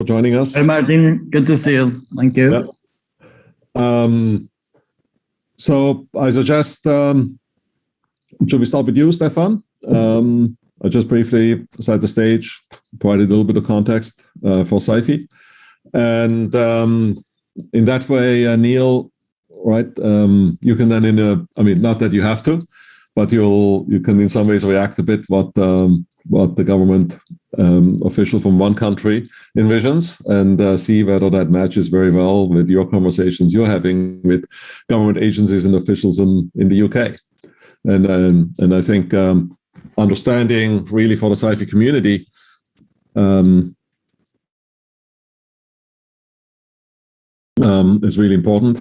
joining us. Hey, Martin. Good to see you. Thank you. Yeah. So I suggest, should we start with you, Stefan? I just briefly set the stage, provide a little bit of context for SciFi. And in that way, Neil, right, you can then not that you have to, but you can in some ways react a bit what the government official from one country envisions and see whether that matches very well with your conversations you're having with government agencies and officials in the UK. And I think understanding really for the SciFi community is really important.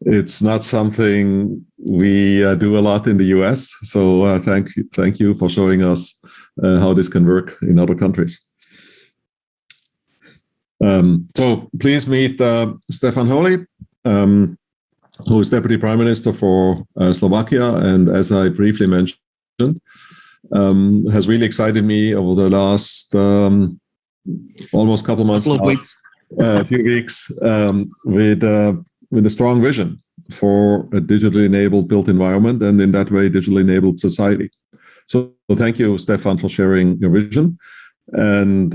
It's not something we do a lot in the US, so thank you for showing us how this can work in other countries. So please meet Stefan Holy, who is Deputy Prime Minister for Slovakia, and as I briefly mentioned, has really excited me over the last almost couple months, a few weeks, with a strong vision for a digitally enabled built environment, and in that way, digitally enabled society. So thank you, Stefan, for sharing your vision and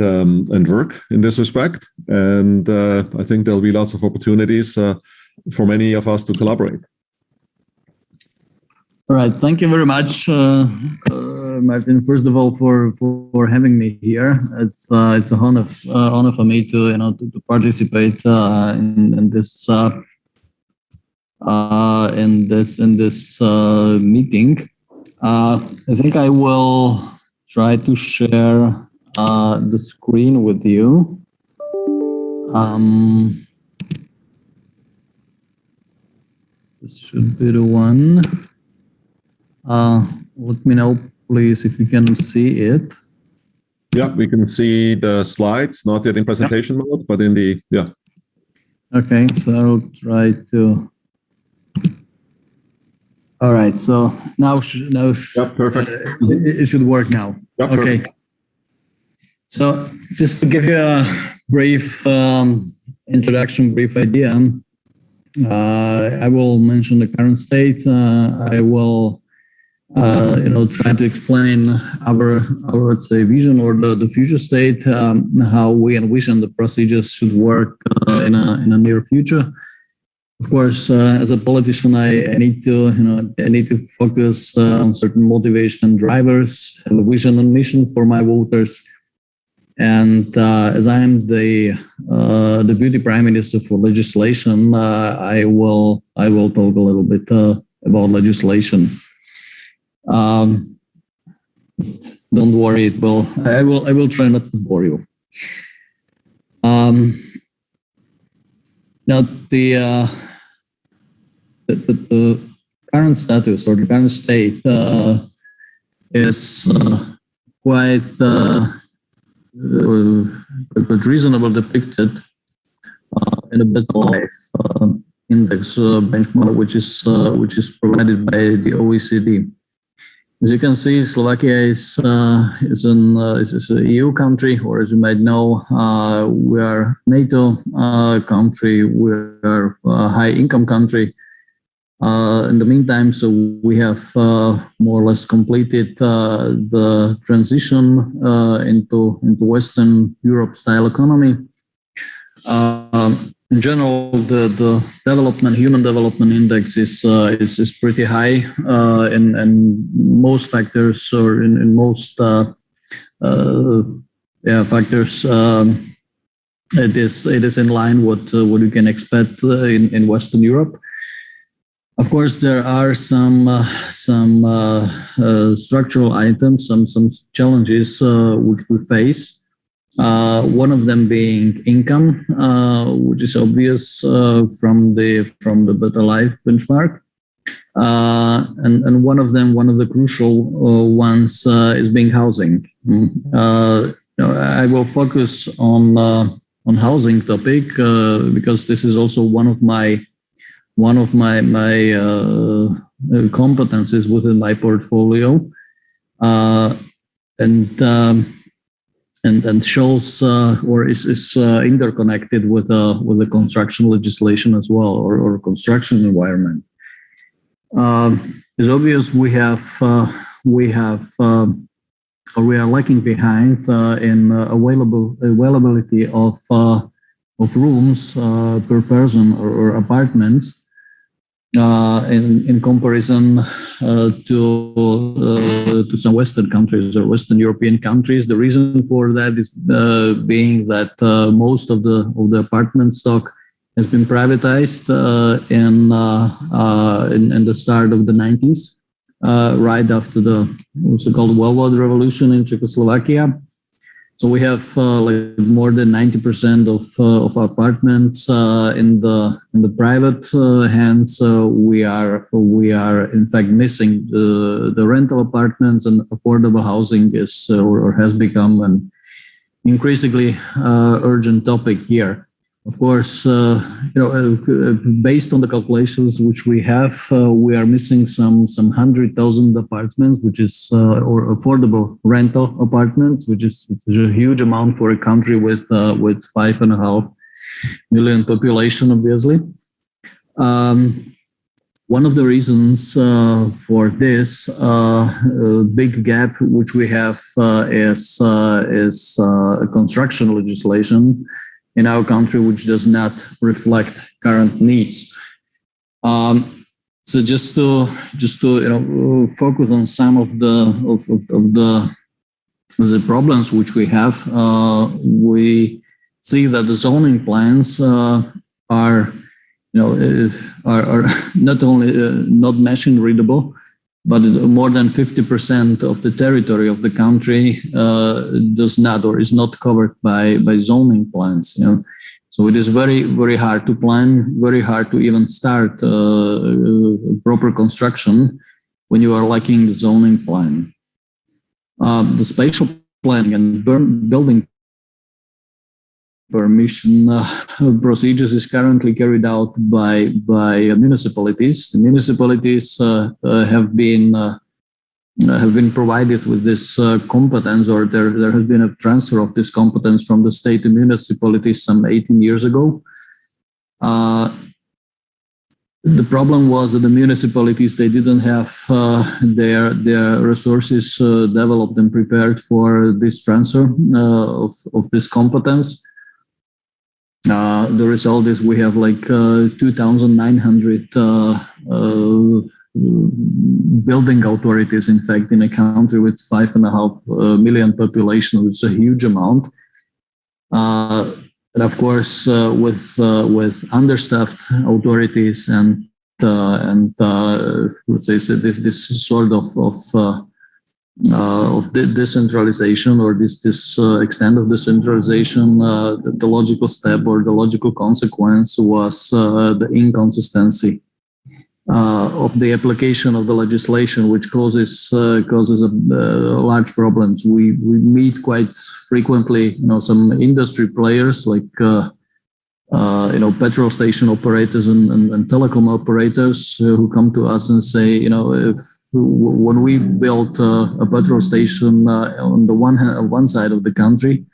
work in this respect. And I think there'll be lots of opportunities for many of us to collaborate. All right, thank you very much, Martin. First of all, for having me here. It's an honor for me to participate in this meeting. I think I will try to share the screen with you. This should be the one. Let me know, please, if you can see it. Yeah, we can see the slides, not yet in presentation mode, but in the, yeah. Okay, so I'll try to. All right, so now perfect. It should work now. Yep, okay. Perfect. So just to give you a brief introduction, brief idea, I will mention the current state. I will try to explain our let's say vision or the future state, how we envision the procedures should work in a near future. Of course, as a politician, I need to focus on certain motivation drivers, have a vision and mission for my voters. And as I am the Deputy Prime Minister for legislation, I will talk a little bit about legislation. Don't worry, I will try not to bore you. Now the current status or the current state is quite reasonably depicted in a Better Life Index benchmark, which is provided by the OECD. As you can see, Slovakia is an EU country, or as you might know, we are NATO country. We are a high-income country. In the meantime, so we have more or less completed the transition into Western Europe-style economy. In general, the human development index is pretty high, and most factors, or in most factors, it is in line what you can expect in Western Europe. Of course, there are some structural items, some challenges which we face. One of them being income, which is obvious from the Better Life benchmark, and one of the crucial ones is being housing. I will focus on housing topic because this is also one of my competencies within my portfolio, and and shows or is interconnected with the construction legislation as well, or construction environment. It's obvious we are lagging behind in availability of rooms per person or apartments in comparison to some Western countries or Western European countries. The reason for that is being that most of the apartment stock has been privatized in the start of the 90s, right after the so-called Velvet Revolution in Czechoslovakia. So we have like more than 90% of apartments in the private hands. We are in fact missing the rental apartments, and affordable housing is or has become an increasingly urgent topic here. Of course, based on the calculations which we have, we are missing some 100,000 apartments, which is or affordable rental apartments, which is a huge amount for a country with 5.5 million population, obviously. One of the reasons for this big gap which we have is construction legislation in our country, which does not reflect current needs. So just to focus on some of the problems which we have, we see that the zoning plans are not only not machine readable, but more than 50% of the territory of the country does not or is not covered by zoning plans. So it is very, very hard to plan, very hard to even start proper construction when you are lacking the zoning plan. The spatial planning and building permission procedures is currently carried out by municipalities. The municipalities have been provided with this competence, or there has been a transfer of this competence from the state to municipalities some 18 years ago. The problem was that the municipalities, they didn't have their resources developed and prepared for this transfer of this competence. The result is we have like 2,900 building authorities, in fact, in a country with 5.5 million population, which is a huge amount. And of course, with understaffed authorities and let's say this sort of decentralization, or this extent of decentralization, the logical step or the logical consequence was the inconsistency of the application of the legislation, which causes large problems. We meet quite frequently, some industry players like petrol station operators and telecom operators who come to us and say, when we built a petrol station on the one side of the country,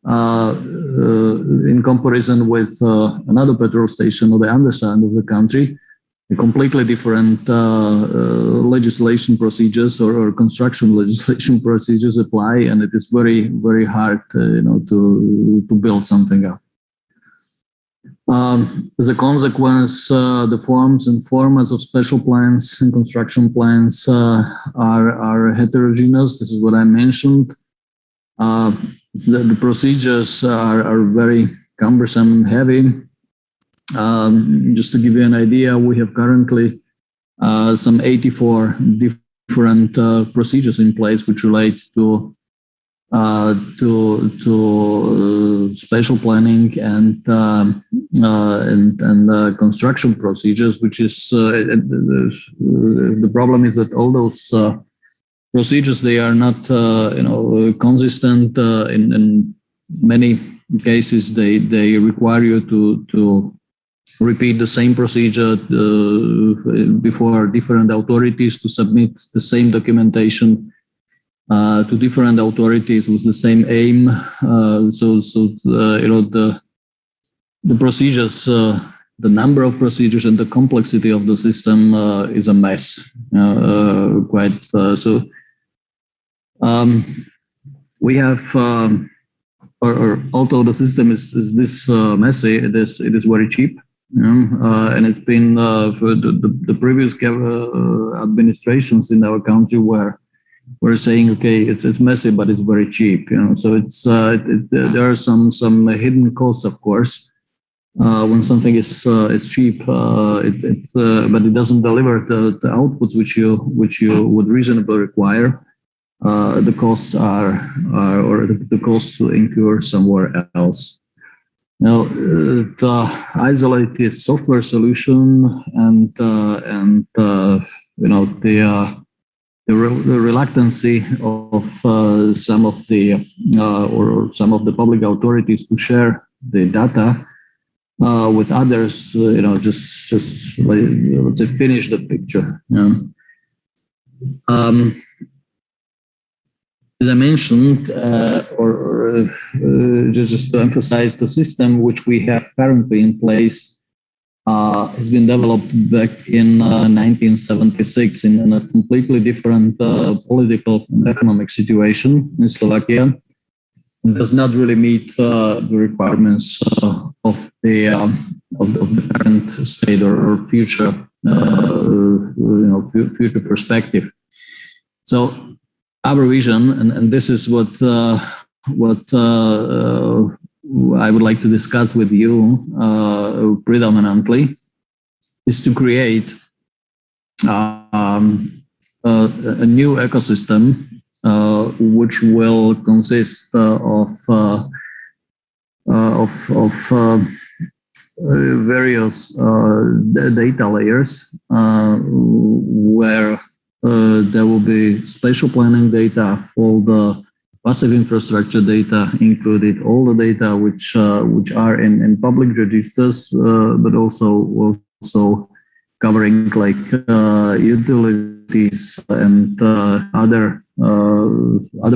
in comparison with another petrol station on the other side of the country, completely different legislation procedures or construction legislation procedures apply, and it is very, very hard, to build something up. As a consequence, the forms and formats of special plans and construction plans are heterogeneous. This is what I mentioned. The procedures are very cumbersome and heavy. Just to give you an idea, we have currently some 84 different procedures in place which relate to spatial planning and construction procedures, which is the problem is that all those procedures, they are not consistent. In many cases, they require you to repeat the same procedure before different authorities, to submit the same documentation. to different authorities with the same aim. The procedures, the number of procedures and the complexity of the system is a mess. We have, although the system is this messy, it is very cheap. And it's been for the previous administrations in our country where we're saying, okay, it's messy, but it's very cheap. So it's there are some hidden costs, of course, when something is cheap, but it doesn't deliver the outputs which you would reasonably require. The costs or the costs to incur somewhere else. Now, the isolated software solution and the reluctancy of some of the or some of the public authorities to share the data with others, just let's say finish the picture. As I mentioned, just to emphasize, the system which we have currently in place has been developed back in 1976 in a completely different political and economic situation in Slovakia. It does not really meet the requirements of the current state or future future perspective. So our vision, and this is what I would like to discuss with you predominantly, is to create a new ecosystem which will consist of various data layers where there will be spatial planning data, all the passive infrastructure data included, all the data which are in public registers, but also covering like utilities and other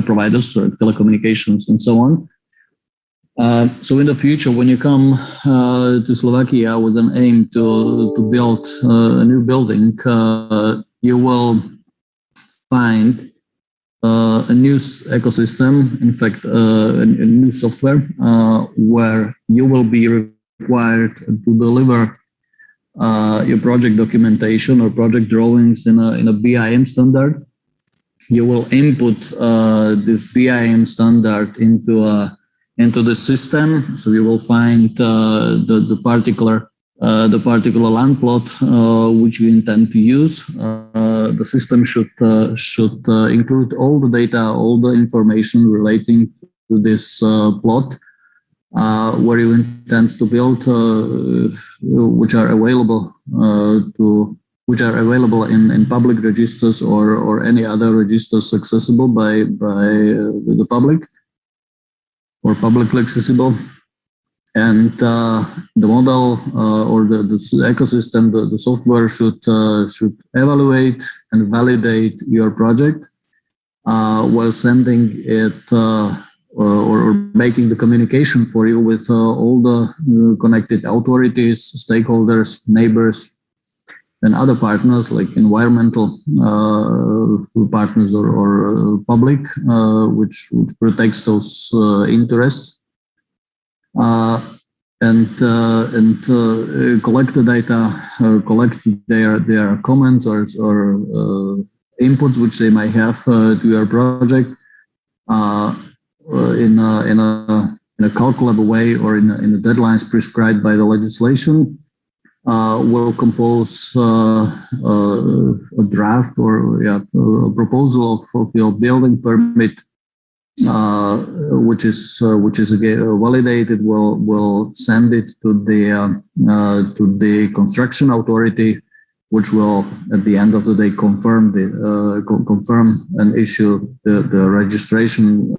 providers, telecommunications and so on. So in the future, when you come to Slovakia with an aim to build a new building, you will find a new ecosystem, in fact, a new software where you will be required to deliver your project documentation or project drawings in a BIM standard. You will input this BIM standard into the system, so you will find the particular land plot which you intend to use. The system should include all the data, all the information relating to this plot, where you intend to build, which are available in public registers or any other registers accessible by the public or publicly accessible. And the model or the ecosystem, the software should evaluate and validate your project while sending it or making the communication for you with all the connected authorities, stakeholders, neighbors, and other partners like environmental partners or public, which protects those interests. And collect the data, collect their comments or inputs which they might have to your project in a calculable way or in the deadlines prescribed by the legislation. Will compose a draft or a proposal of your building permit, which is validated. Will send it to the construction authority, which will at the end of the day confirm and issue the registration.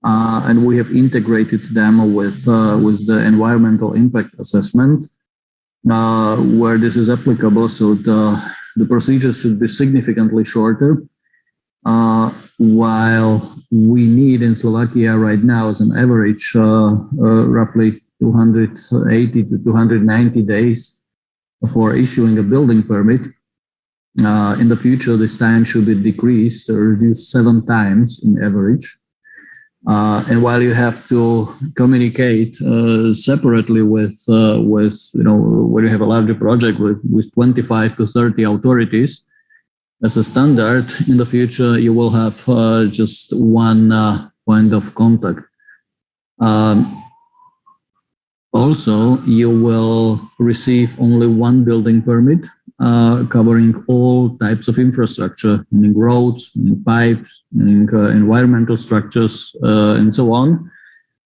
and we have integrated them with the environmental impact assessment where this is applicable. So the procedures should be significantly shorter, while we need in Slovakia right now as an average roughly 280 to 290 days for issuing a building permit. In the future, this time should be decreased or reduced 7 times in average. And while you have to communicate separately with when you have a larger project with 25 to 30 authorities as a standard, in the future you will have just one point of contact. Also, you will receive only one building permit covering all types of infrastructure, meaning roads, meaning pipes, meaning environmental structures, and so on,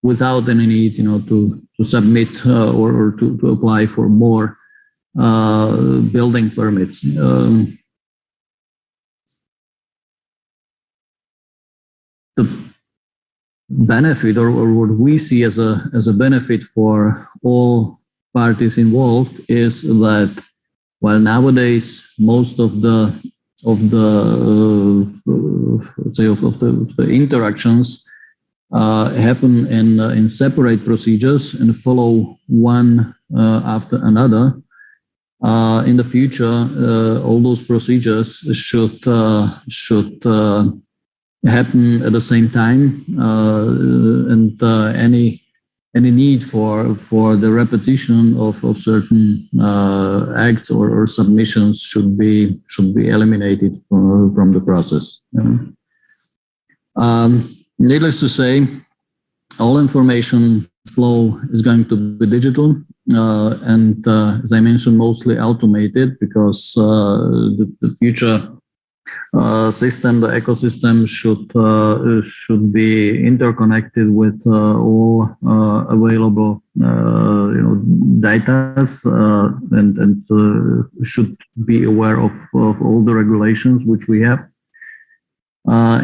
without any need, to submit or to apply for more building permits. The benefit, or what we see as a benefit for all parties involved, is that while nowadays most of the interactions happen in separate procedures and follow one after another, in the future all those procedures should happen at the same time, and any need for the repetition of certain acts or submissions should be eliminated from the process. Needless to say, all information flow is going to be digital, and as I mentioned, mostly automated, because the future system, the ecosystem should be interconnected with all available data, and should be aware of all the regulations which we have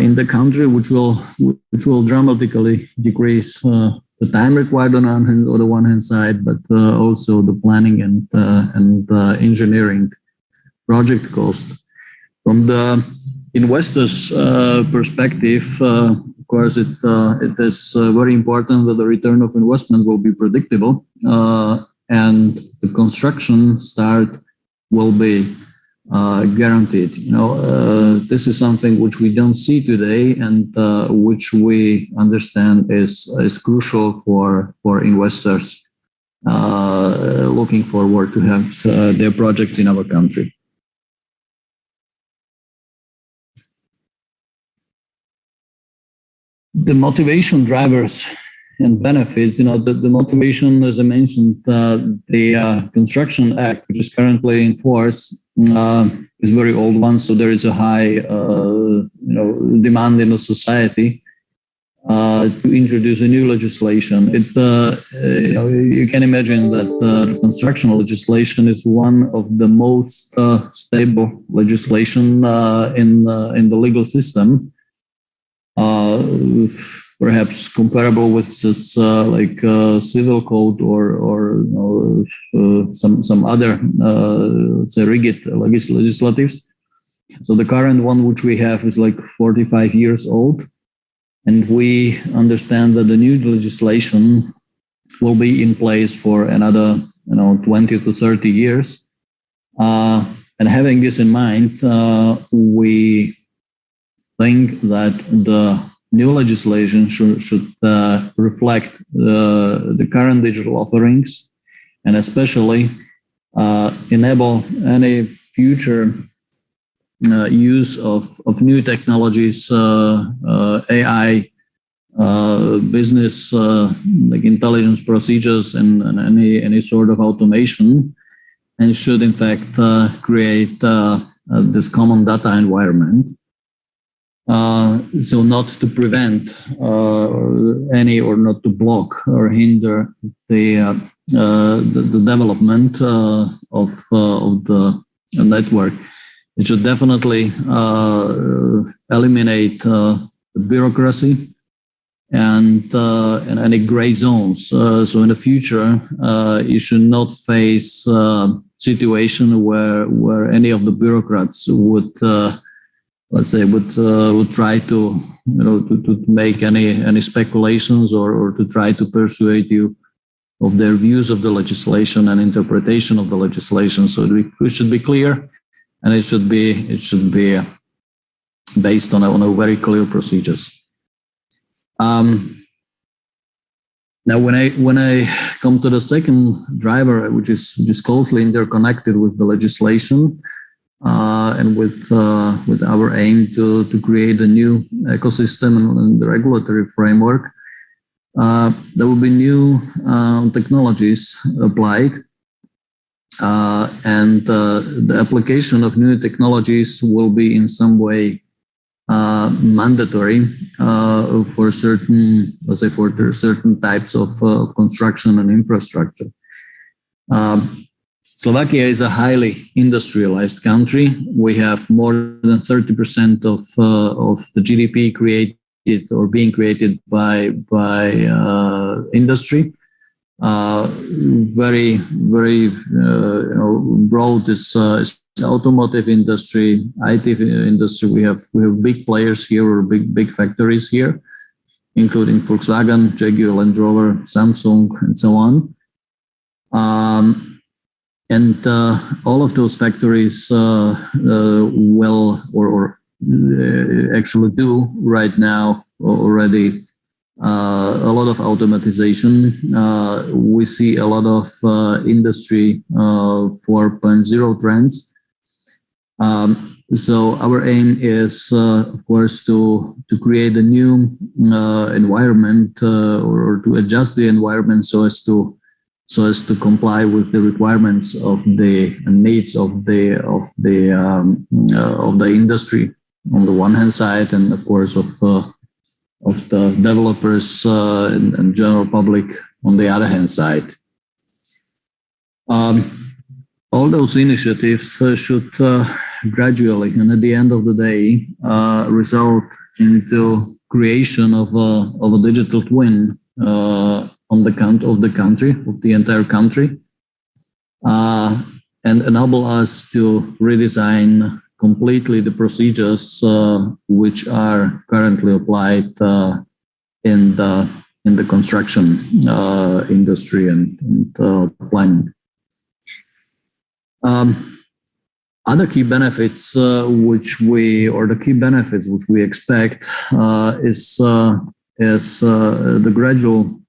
in the country, which will dramatically decrease the time required on the one hand side, but also the planning and engineering project cost. From the investor's perspective, of course, it is very important that the return of investment will be predictable, and the construction start will be guaranteed. This is something which we don't see today, and which we understand is crucial for investors looking forward to have their projects in our country. The motivation drivers and benefits, the motivation, as I mentioned, the Construction Act, which is currently in force, is very old one, so there is a high, demand in the society to introduce a new legislation. You can imagine that the construction legislation is one of the most stable legislation in the legal system. Perhaps comparable with this, civil code or some other rigid legislatives. So the current one which we have is 45 years old, and we understand that the new legislation will be in place for another 20 to 30 years. And having this in mind, we think that the new legislation should reflect the current digital offerings, and especially enable any future use of new technologies, AI, business, intelligence procedures, and any sort of automation, and should in fact create this common data environment. So not to prevent any, or not to block or hinder the development of the network. It should definitely eliminate the bureaucracy, and any gray zones. So in the future, you should not face situation where any of the bureaucrats would, let's say, would try to to make any speculations or to try to persuade you of their views of the legislation and interpretation of the legislation. So it should be clear, and it should be based on a very clear procedures. Now, when I come to the second driver, which is closely interconnected with the legislation and with our aim to create a new ecosystem and the regulatory framework, there will be new technologies applied, and the application of new technologies will be in some way mandatory for certain, let's say, for certain types of construction and infrastructure. Slovakia is a highly industrialized country. We have more than 30% of the GDP created or being created by industry. Very broad is automotive industry, IT industry. We have big players here, or big factories here, including Volkswagen, Jaguar, Land Rover, Samsung, and so on. And all of those factories will or actually do right now already a lot of automatization. We see a lot of industry 4.0 trends. So our aim is, of course, to create a new environment or to adjust the environment so as to comply with the requirements of the needs of the industry on the one hand side, and of course of the developers and general public on the other hand side. All those initiatives should gradually, and at the end of the day, result into creation of a digital twin of the entire country, and enable us to redesign completely the procedures which are currently applied in the construction industry and planning. Other key benefits which we expect is the gradual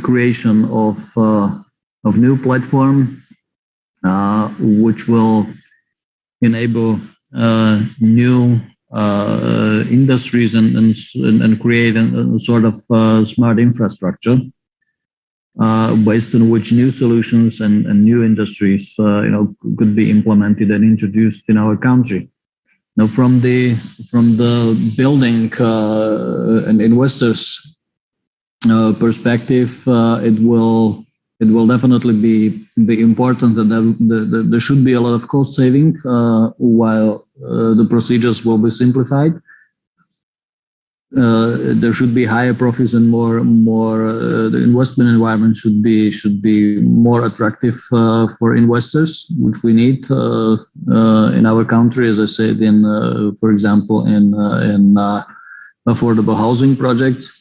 creation of new platform which will enable new industries and create a sort of smart infrastructure based on which new solutions and new industries could be implemented and introduced in our country. Now, from the building and investors perspective, it will definitely be important that there should be a lot of cost saving while the procedures will be simplified. There should be higher profits and more. The investment environment should be more attractive for investors, which we need in our country, as I said, for example, in affordable housing projects.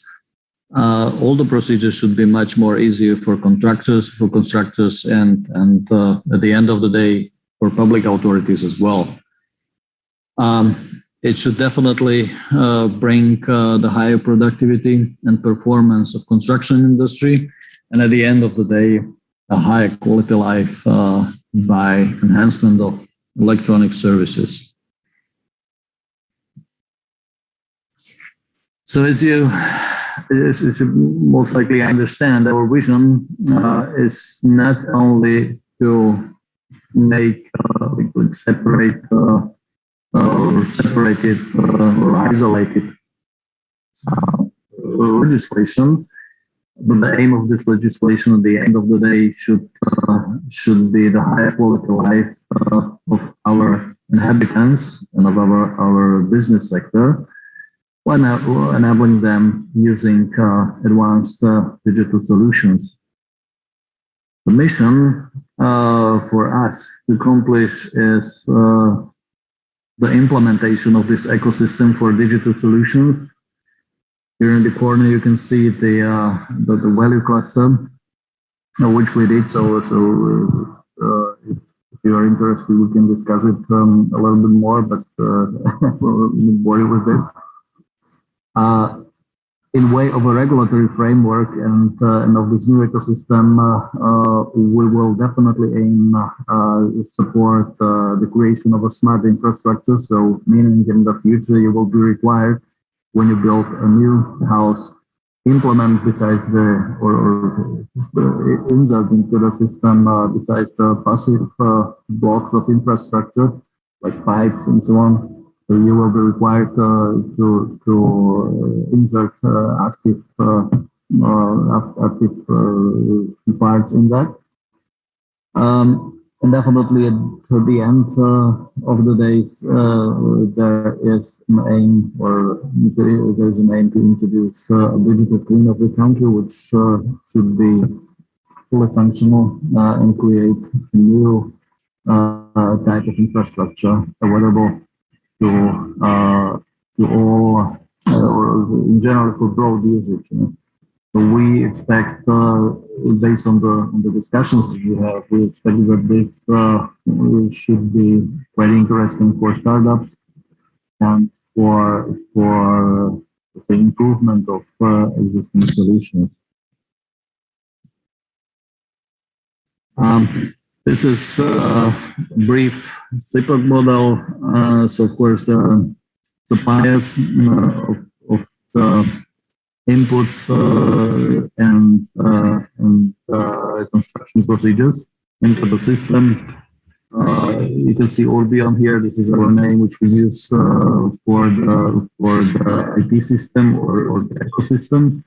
All the procedures should be much more easier for constructors, and at the end of the day, for public authorities as well. It should definitely bring the higher productivity and performance of construction industry, and at the end of the day, a higher quality life by enhancement of electronic services. So as you most likely understand, our vision is not only to make separated or isolated legislation, but the aim of this legislation at the end of the day should be the higher quality life of our inhabitants and of our business sector, enabling them using advanced digital solutions. The mission for us to accomplish is the implementation of this ecosystem for digital solutions. Here in the corner, you can see the value cluster, which we did. So if you are interested, we can discuss it a little bit more, but we'll bore you with this. In way of a regulatory framework and of this new ecosystem, we will definitely aim support the creation of a smart infrastructure. So meaning in the future, you will be required when you build a new house, implement besides or insert into the system besides the passive blocks of infrastructure like pipes and so on. So you will be required to insert active parts in that. And definitely at the end of the days, there is an aim, or there's an aim to introduce a digital twin of the country, which should be fully functional and create a new type of infrastructure available to all, or in general for broad usage. So we expect, based on the discussions that we have, we expect that this should be quite interesting for startups and for the improvement of existing solutions. This is a brief CPAC model. So of course, the bias of the inputs and construction procedures into the system. You can see Orbion here. This is our name, which we use for the IT system or the ecosystem.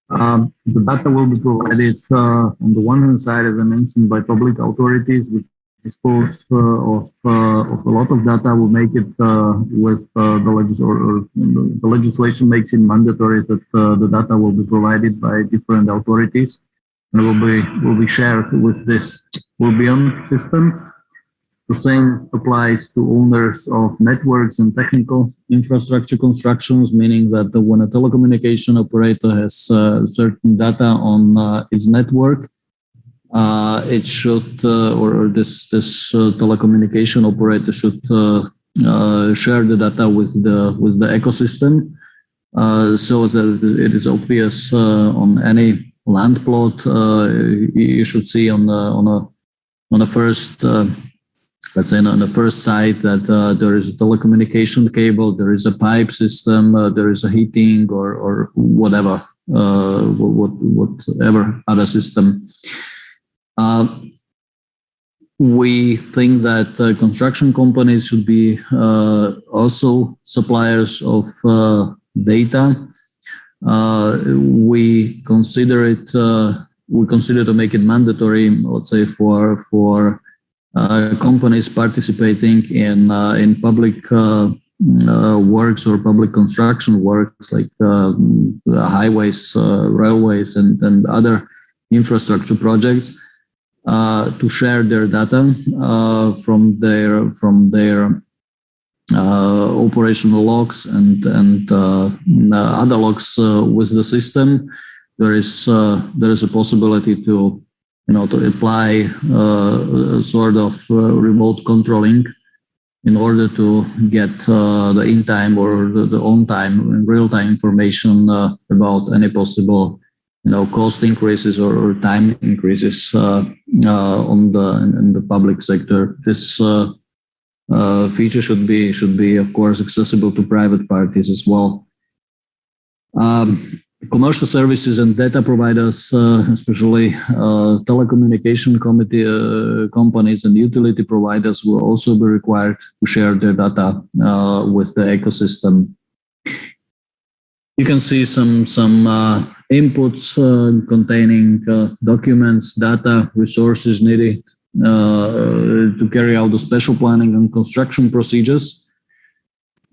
The data will be provided on the one hand side, as I mentioned, by public authorities, which dispose of a lot of data. Will make it with the legislation makes it mandatory that the data will be provided by different authorities and will be shared with this Orbion system. The same applies to owners of networks and technical infrastructure constructions, meaning that when a telecommunication operator has certain data on its network, it should, or this telecommunication operator should share the data with the ecosystem, so that it is obvious on any land plot. You should see on the first. Let's say on the first site that there is a telecommunication cable, there is a pipe system, there is a heating or whatever, whatever other system. We think that construction companies should be also suppliers of data. We consider to make it mandatory, let's say, for companies participating in public works or public construction works like highways, railways, and other infrastructure projects to share their data from their operational logs and other logs with the system. There is a possibility to apply sort of remote controlling in order to get the in-time or the on-time and real-time information about any possible, cost increases or time increases in the public sector. This feature should be, of course, accessible to private parties as well. Commercial services and data providers, especially telecommunication companies and utility providers, will also be required to share their data with the ecosystem. You can see some inputs containing documents, data, resources needed to carry out the special planning and construction procedures.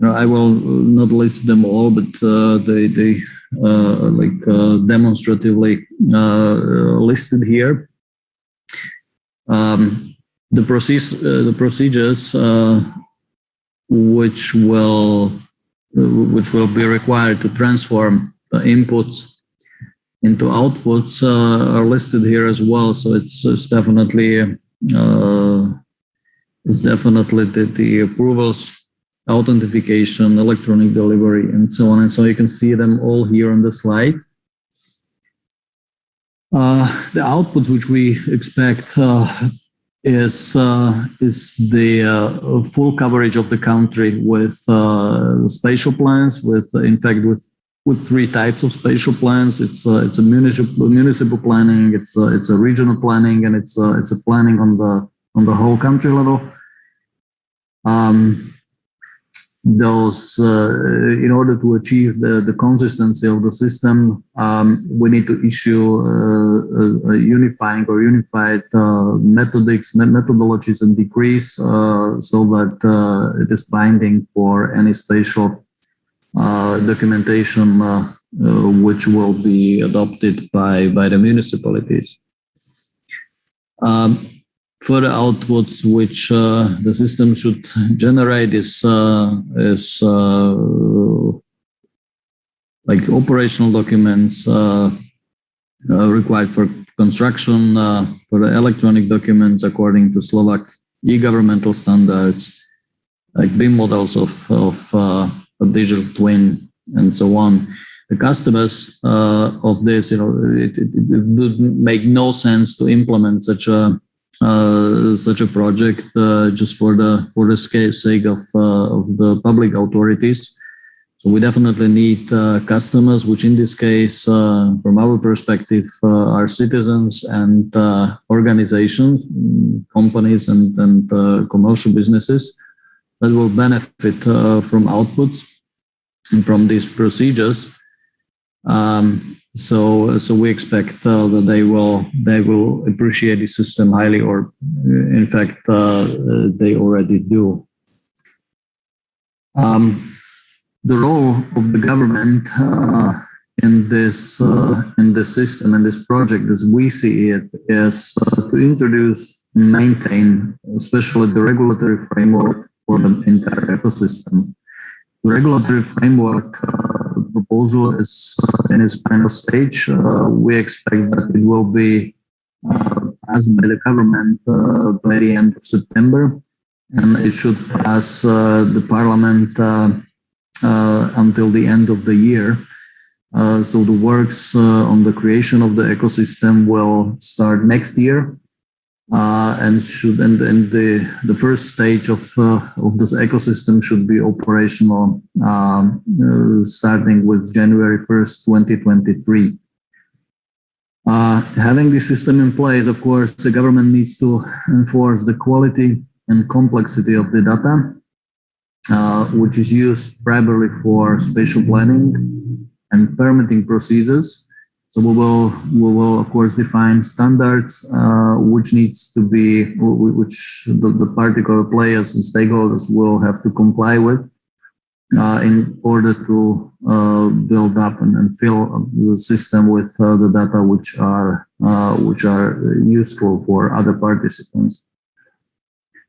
I will not list them all, but they demonstratively listed here. The procedures which will be required to transform the inputs into outputs are listed here as well. So it's definitely the approvals, authentication, electronic delivery, and so on. And so you can see them all here on the slide. The outputs which we expect is the full coverage of the country with spatial plans, with 3 types of spatial plans. It's a municipal planning, it's a regional planning, and it's a planning on the whole country level. In order to achieve the consistency of the system, we need to issue a unified methodologies and decrees so that it is binding for any spatial documentation which will be adopted by the municipalities. Further outputs which the system should generate is like operational documents required for construction, for the electronic documents according to Slovak e-governmental standards, like BIM models of a digital twin, and so on. The customers of this, it would make no sense to implement such a project just for the sake of the public authorities. So we definitely need customers, which in this case, from our perspective, are citizens and organizations, companies and commercial businesses that will benefit from outputs and from these procedures. So we expect that they will appreciate the system highly, or in fact they already do. The role of the government in this system, in this project, as we see it, is to introduce and maintain, especially the regulatory framework for the entire ecosystem. The regulatory framework proposal is in its final stage. We expect that it will be passed by the government by the end of September, and it should pass the parliament until the end of the year. So the works on the creation of the ecosystem will start next year. And the first stage of this ecosystem should be operational starting with January 1st, 2023. Having this system in place, of course, the government needs to enforce the quality and complexity of the data, which is used primarily for spatial planning and permitting procedures. So we will of course define standards which the particular players and stakeholders will have to comply with in order to build up and fill the system with the data which are useful for other participants.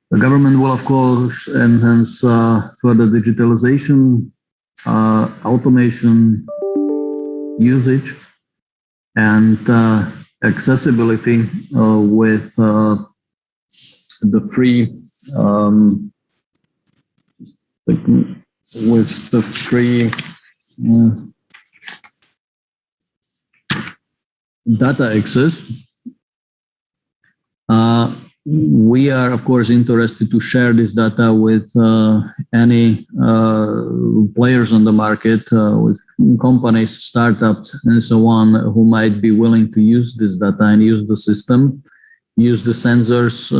The government will of course enhance further digitalization, automation, usage, and accessibility with the free data access. We are, of course, interested to share this data with any players on the market, with companies, startups, and so on, who might be willing to use this data and use the system, use the sensors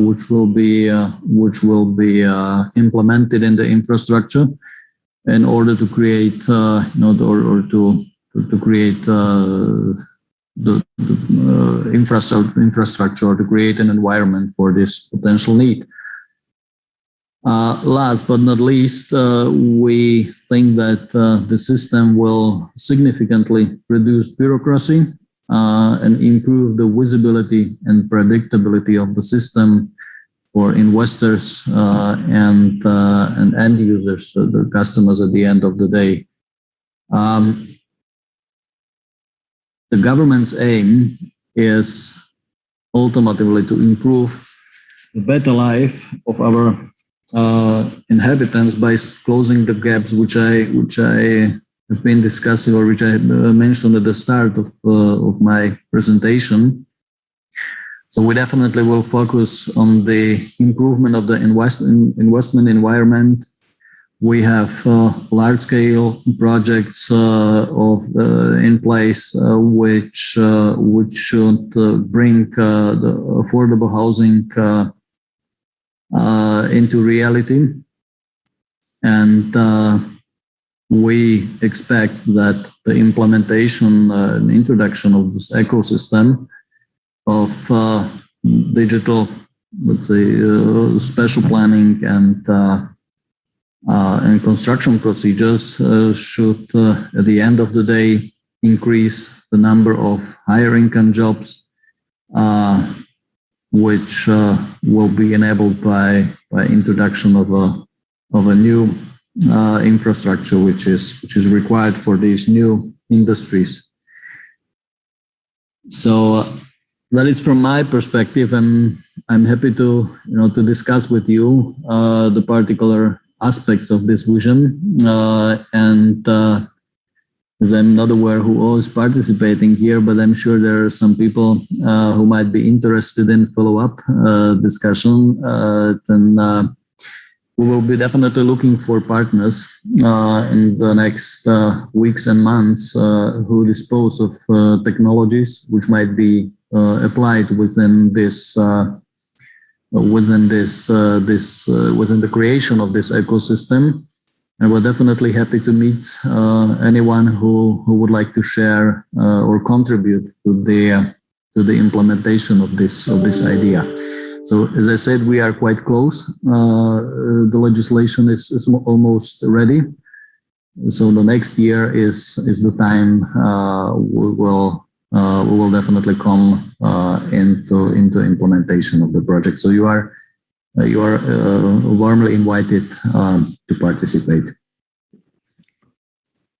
which will be implemented in the infrastructure in order to create, to create the infrastructure, or to create an environment for this potential need. Last but not least, we think that the system will significantly reduce bureaucracy and improve the visibility and predictability of the system for investors and end users, so the customers at the end of the day. The government's aim is ultimately to improve the better life of our inhabitants by closing the gaps which I have been discussing, or which I mentioned at the start of my presentation. So we definitely will focus on the improvement of the investment environment. We have large-scale projects in place which should bring the affordable housing into reality, and we expect that the implementation and introduction of this ecosystem of digital, let's say, special planning and construction procedures should, at the end of the day, increase the number of higher income jobs, which will be enabled by introduction of a new infrastructure which is required for these new industries. So that is from my perspective, and I'm happy to discuss with you the particular aspects of this vision, and as I'm not aware who is participating here, but I'm sure there are some people who might be interested in follow-up discussion, then we will be definitely looking for partners in the next weeks and months who dispose of technologies which might be applied within within the creation of this ecosystem. And we're definitely happy to meet anyone who would like to share or contribute to the implementation of this idea. So as I said, we are quite close. The legislation is almost ready. So the next year is the time we will definitely come into implementation of the project. So you are warmly invited to participate.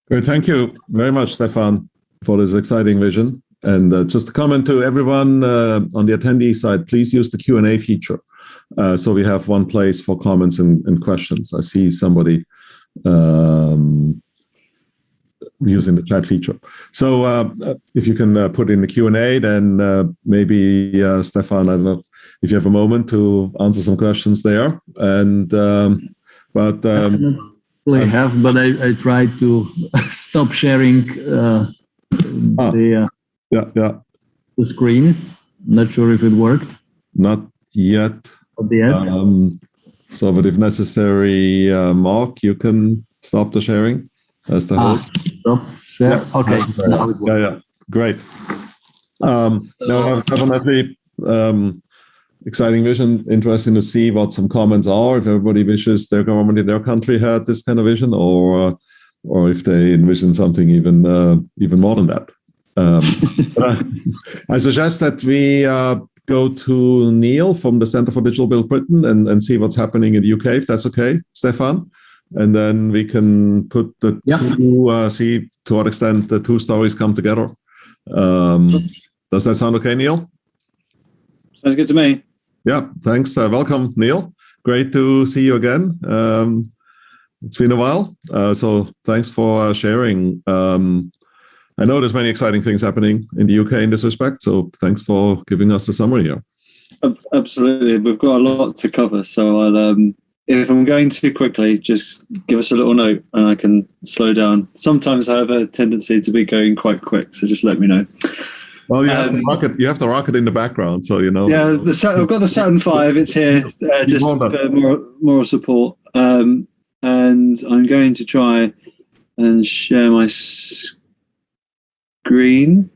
Great, thank you very much, Stefan, for this exciting vision. And just to comment to everyone on the attendee side, please use the Q&A feature. So we have one place for comments and questions. I see somebody using the chat feature. So if you can put in the Q&A, then maybe Stefan, I don't know if you have a moment to answer some questions there. And but I have, but I tried to stop sharing the screen. Not sure if it worked. Not yet. Not yet. So, but if necessary, Mark, you can stop the sharing. As the host. Stop share. Yeah. Okay. Now it works. Yeah. Great. No, definitely exciting vision. Interesting to see what some comments are. If everybody wishes their government in their country had this kind of vision, or if they envision something even more than that. I suggest that we go to Neil from the Center for Digital Build Britain and see what's happening in the UK, if that's okay, Stefan. And then we can put the two, see to what extent the two stories come together. Does that sound okay, Neil? Sounds good to me. Yeah, thanks. Welcome, Neil. Great to see you again. It's been a while, so thanks for sharing. I know there's many exciting things happening in the UK in this respect, so thanks for giving us the summary here. Absolutely. We've got a lot to cover, so I'll, if I'm going too quickly, just give us a little note and I can slow down. Sometimes I have a tendency to be going quite quick, so just let me know. Well, you have the rocket in the background, so you know. Yeah, I've got the Saturn V. It's here, just for more support. And I'm going to try and share my screen.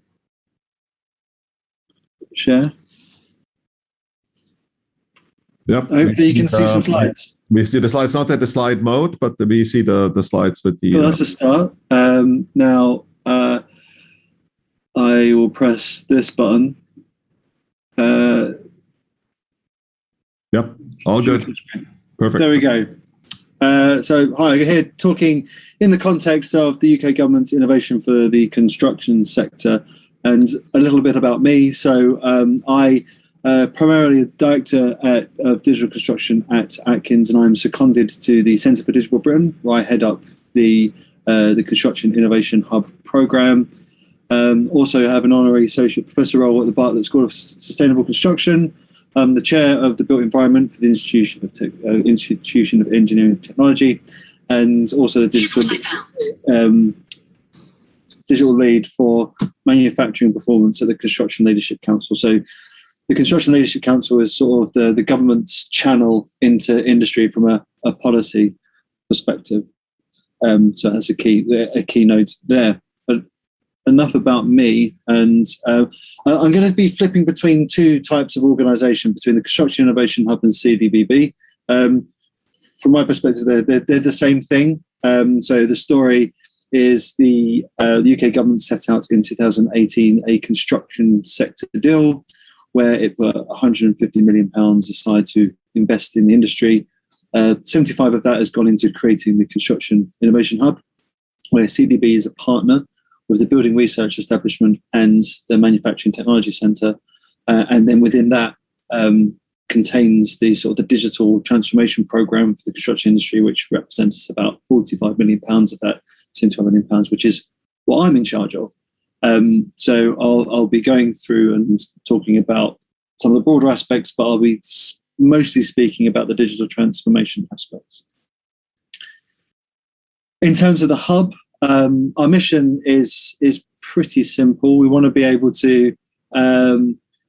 Share. Yep. Hopefully you can see some slides. We see the slides not at the slide mode, but we see the slides with the. Well, that's a start. Now I will press this button. Yep, all good. Perfect. There we go. So, hi, I'm here talking in the context of the UK government's innovation for the construction sector, and a little bit about me. So, I primarily a director of digital construction at Atkins, and I'm seconded to the Centre for Digital Britain, where I head up the Construction Innovation Hub program. Also have an honorary associate professor role at the Bartlett School of Sustainable Construction. I'm the chair of the built environment for the Institution of Engineering and Technology, and also the digital lead for manufacturing performance at the Construction Leadership Council. So the Construction Leadership Council is sort of the government's channel into industry from a policy perspective. So that's a keynote there. But enough about me, and I'm going to be flipping between two types of organisation, between the Construction Innovation Hub and CDBB. From my perspective, they're the same thing. So the story is the UK government set out in 2018 a construction sector deal where it put £150 million aside to invest in the industry. 75 of that has gone into creating the Construction Innovation Hub, where CDB is a partner with the Building Research Establishment and the Manufacturing Technology Centre. And then within that contains the sort of the digital transformation programme for the construction industry, which represents about £45 million of that £75 million, which is what I'm in charge of. So I'll be going through and talking about some of the broader aspects, but I'll be mostly speaking about the digital transformation aspects. In terms of the hub, our mission is pretty simple. We want to be able to,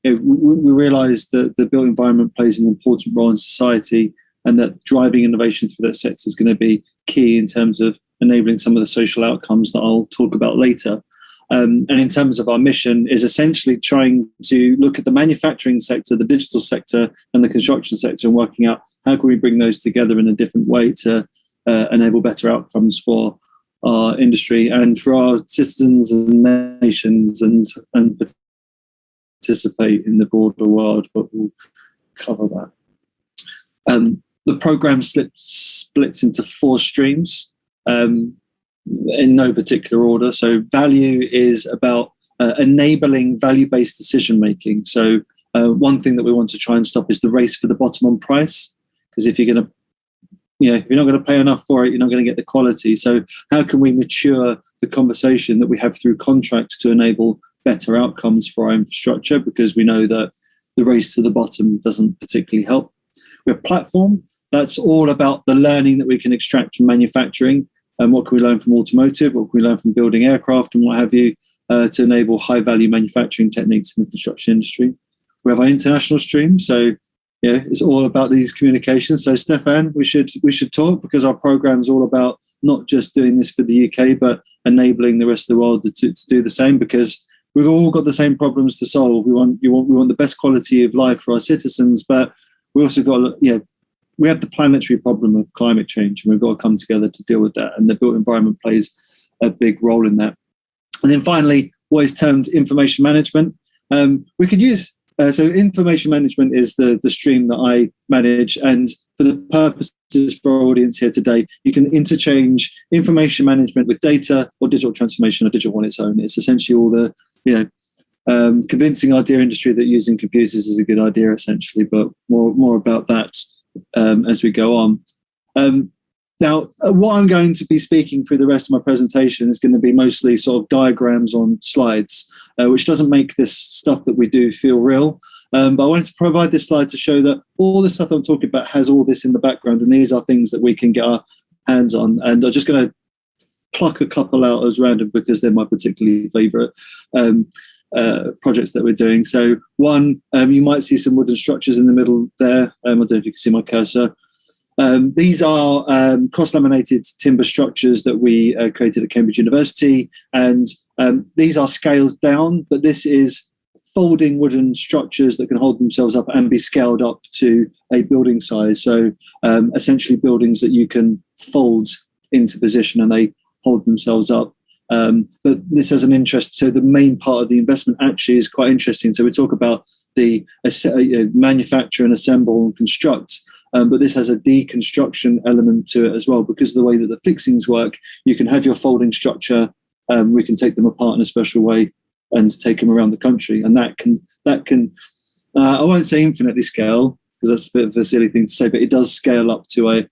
we realise that the built environment plays an important role in society, and that driving innovation through that sector is going to be key in terms of enabling some of the social outcomes that I'll talk about later. And in terms of our mission is essentially trying to look at the manufacturing sector, the digital sector, and the construction sector, and working out how can we bring those together in a different way to enable better outcomes for our industry and for our citizens and nations, and participate in the broader world, but we'll cover that. The programme splits into 4 streams in no particular order. So value is about enabling value-based decision-making. So one thing that we want to try and stop is the race for the bottom on price, because if you're going to if you're not going to pay enough for it, you're not going to get the quality. So how can we mature the conversation that we have through contracts to enable better outcomes for our infrastructure? Because we know that the race to the bottom doesn't particularly help. We have platform. That's all about the learning that we can extract from manufacturing. And what can we learn from automotive? What can we learn from building aircraft and what have you to enable high-value manufacturing techniques in the construction industry? We have our international stream. So it's all about these communications. So Stefan, we should talk, because our program is all about not just doing this for the UK, but enabling the rest of the world to do the same, because we've all got the same problems to solve. We want the best quality of life for our citizens, but we also got we have the planetary problem of climate change, and we've got to come together to deal with that. And the built environment plays a big role in that. And then finally, what is termed information management. We could use so information management is the stream that I manage, and for the purposes for our audience here today, you can interchange information management with data or digital transformation or digital on its own. It's essentially all the convincing our dear industry that using computers is a good idea, essentially, but more about that as we go on. Now, what I'm going to be speaking through the rest of my presentation is going to be mostly sort of diagrams on slides, which doesn't make this stuff that we do feel real. But I wanted to provide this slide to show that all the stuff I'm talking about has all this in the background, and these are things that we can get our hands on. And I'm just going to pluck a couple out as random because they're my particularly favourite projects that we're doing. So one, you might see some wooden structures in the middle there. I don't know if you can see my cursor. These are cross-laminated timber structures that we created at Cambridge University, and these are scaled down, but this is folding wooden structures that can hold themselves up and be scaled up to a building size. So essentially buildings that you can fold into position and they hold themselves up. But this has an interest. So the main part of the investment actually is quite interesting. So we talk about the manufacture and assemble and construct, but this has a deconstruction element to it as well, because of the way that the fixings work. You can have your folding structure. We can take them apart in a special way and take them around the country, and that can I won't say infinitely scale, because that's a bit of a silly thing to say, but it does scale up to a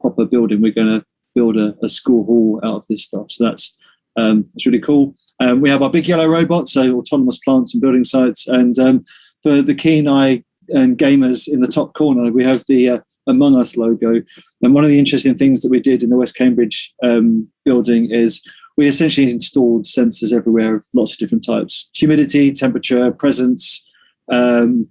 proper building. We're going to build a school hall out of this stuff, so that's really cool. We have our big yellow robots, so autonomous plants and building sites, and for the keen eye and gamers in the top corner, we have the Among Us logo. And one of the interesting things that we did in the West Cambridge building is we essentially installed sensors everywhere of lots of different types: humidity, temperature, presence, neural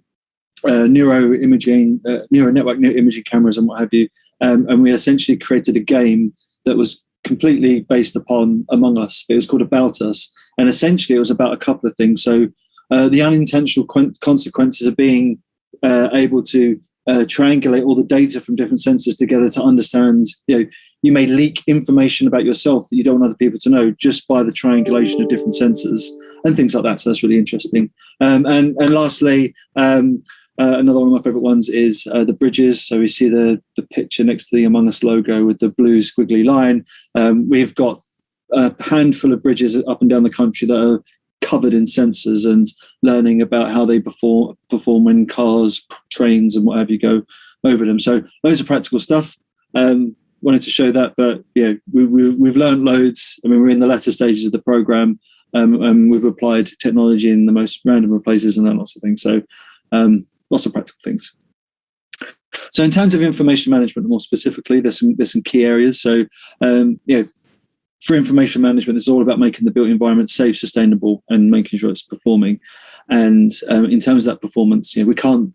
network imaging cameras, and what have you. And we essentially created a game that was completely based upon Among Us. It was called About Us, and essentially it was about a couple of things. So the unintentional consequences of being able to triangulate all the data from different sensors together to understand, you may leak information about yourself that you don't want other people to know just by the triangulation of different sensors and things like that. So that's really interesting. And lastly, another one of my favorite ones is the bridges. So we see the picture next to the Among Us logo with the blue squiggly line. We've got a handful of bridges up and down the country that are covered in sensors and learning about how they perform when cars, trains, and what have you go over them. So loads of practical stuff. Wanted to show that, but we've learned loads. I mean, we're in the latter stages of the program, and we've applied technology in the most random places and lots of things. So lots of practical things. So in terms of information management, more specifically, there's some key areas. So for information management, it's all about making the built environment safe, sustainable, and making sure it's performing. And in terms of that performance, we can't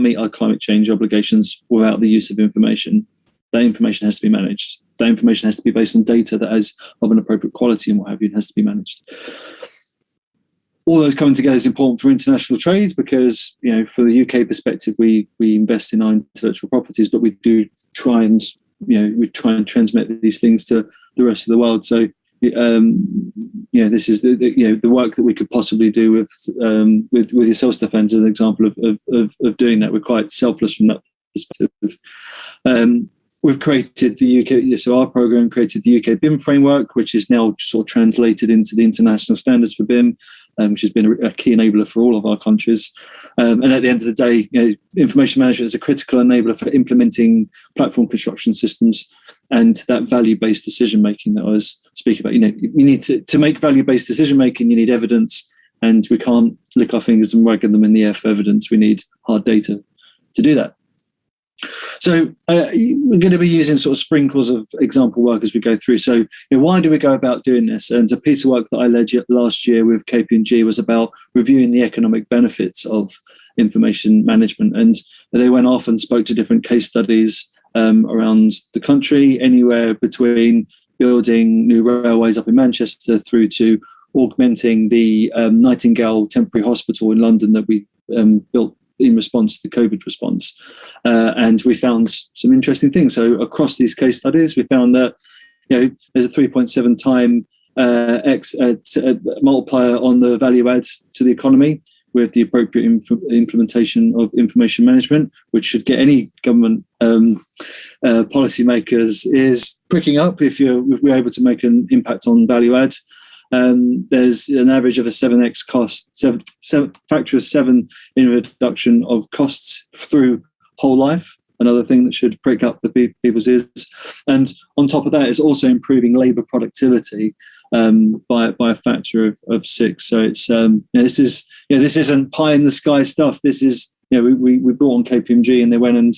meet our climate change obligations without the use of information. That information has to be managed. That information has to be based on data that is of an appropriate quality and what have you. It has to be managed. All those coming together is important for international trade because, for the UK perspective, we invest in our intellectual properties, but we do try and transmit these things to the rest of the world. So, this is the work that we could possibly do with yourselves, Stefan, as an example of doing that. We're quite selfless from that perspective. We've created the UK, so our program created the UK BIM framework, which is now sort of translated into the international standards for BIM, which has been a key enabler for all of our countries. And at the end of the day, information management is a critical enabler for implementing platform construction systems and that value-based decision-making that I was speaking about. You need to make value-based decision-making, you need evidence, and we can't lick our fingers and wag them in the air for evidence. We need hard data to do that. So we're going to be using sort of sprinkles of example work as we go through. So why do we go about doing this? And a piece of work that I led last year with KPMG was about reviewing the economic benefits of information management. And they went off and spoke to different case studies around the country, anywhere between building new railways up in Manchester through to augmenting the Nightingale Temporary Hospital in London that we built in response to the COVID response. And we found some interesting things. So across these case studies, we found that there's a 3.7 time multiplier on the value add to the economy with the appropriate implementation of information management, which should get any government policymakers is pricking up if we're able to make an impact on value add. There's an average of a 7x cost, factor of 7 in reduction of costs through whole life. Another thing that should prick up the people's ears. And on top of that, it's also improving labour productivity by a factor of 6. So it's this isn't pie in the sky stuff. This is we brought on KPMG and they went and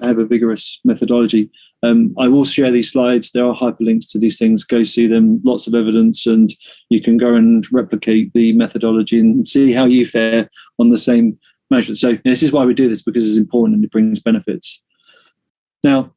have a vigorous methodology. I will share these slides. There are hyperlinks to these things. Go see them. Lots of evidence, and you can go and replicate the methodology and see how you fare on the same measure. So this is why we do this, because it's important and it brings benefits. Now,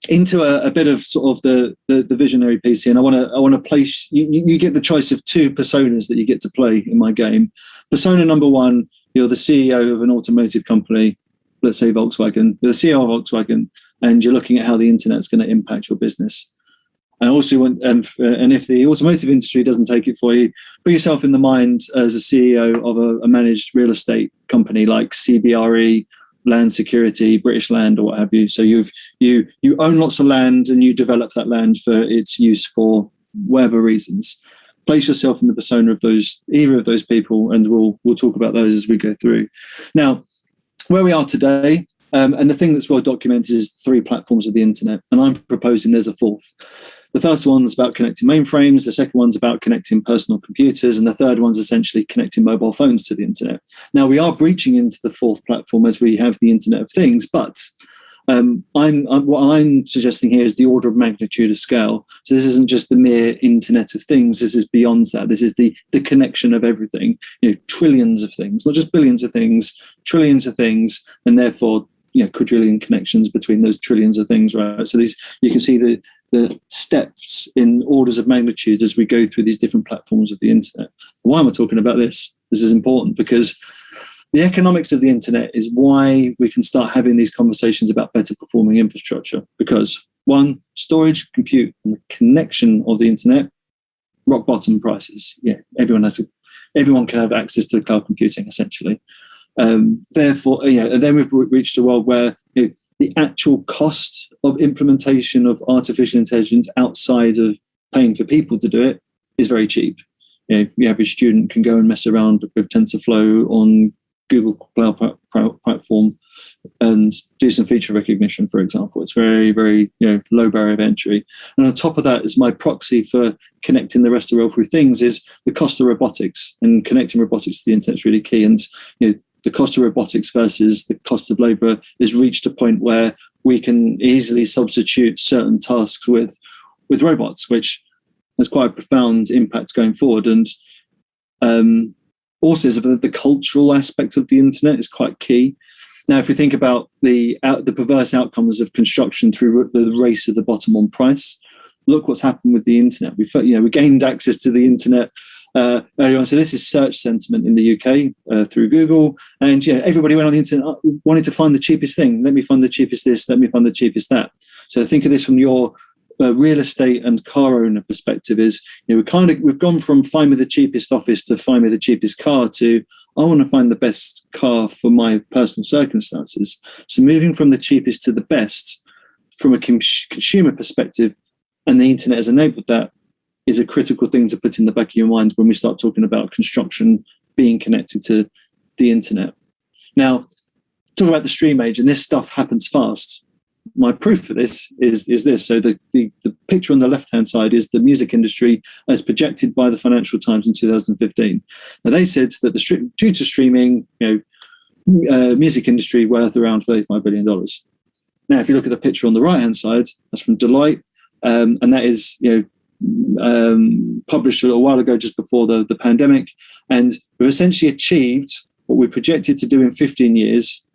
into a bit of sort of the visionary piece here, and I want to place you get the choice of two personas that you get to play in my game. Persona number one, you're the CEO of an automotive company, let's say Volkswagen, you're the CEO of Volkswagen, and you're looking at how the internet's going to impact your business. And also want, and if the automotive industry doesn't take it for you, put yourself in the mind as a CEO of a managed real estate company like CBRE, Land Security, British Land, or what have you. So you own lots of land and you develop that land for its use for whatever reasons. Place yourself in the persona of either of those people, and we'll talk about those as we go through. Now, where we are today, and the thing that's well documented is 3 platforms of the internet, and I'm proposing there's a 4th. The first one's about connecting mainframes, the second one's about connecting personal computers, and the third one's essentially connecting mobile phones to the internet. Now, we are breaching into the 4th platform as we have the Internet of Things, but what I'm suggesting here is the order of magnitude of scale. So this isn't just the mere Internet of Things, this is beyond that. This is the connection of everything, trillions of things, not just billions of things, trillions of things, and therefore, quadrillion connections between those trillions of things, right? So you can see the steps in orders of magnitude as we go through these different platforms of the internet. Why am I talking about this? This is important because the economics of the internet is why we can start having these conversations about better performing infrastructure. Because 1, storage, compute, and the connection of the internet, rock bottom prices. Yeah, everyone can have access to cloud computing essentially. Therefore, and then we've reached a world where the actual cost of implementation of artificial intelligence outside of paying for people to do it is very cheap. The average student can go and mess around with TensorFlow on Google Cloud Platform and do some feature recognition, for example. It's very, very low barrier of entry. And on top of that, is my proxy for connecting the rest of the world through things is the cost of robotics, and connecting robotics to the internet is really key. And the cost of robotics versus the cost of labor has reached a point where we can easily substitute certain tasks with robots, which has quite a profound impact going forward. And also the cultural aspect of the internet is quite key. Now, if we think about the perverse outcomes of construction through the race of the bottom on price, look what's happened with the internet. We gained access to the internet earlier on. So this is search sentiment in the UK through Google, and everybody went on the internet wanted to find the cheapest thing. Let me find the cheapest this. Let me find the cheapest that. So think of this from your real estate and car owner perspective. Is we've gone from find me the cheapest office to find me the cheapest car to I want to find the best car for my personal circumstances. So moving from the cheapest to the best from a consumer perspective, and the internet has enabled that, is a critical thing to put in the back of your mind when we start talking about construction being connected to the internet. Now, talk about the stream age, and this stuff happens fast. My proof for this is this. So the picture on the left-hand side is the music industry as projected by the Financial Times in 2015. Now, they said that due to streaming, music industry worth around $35 billion. Now, if you look at the picture on the right-hand side, that's from Deloitte, and that is, published a little while ago, just before the pandemic, and we've essentially achieved what we projected to do in 15 years,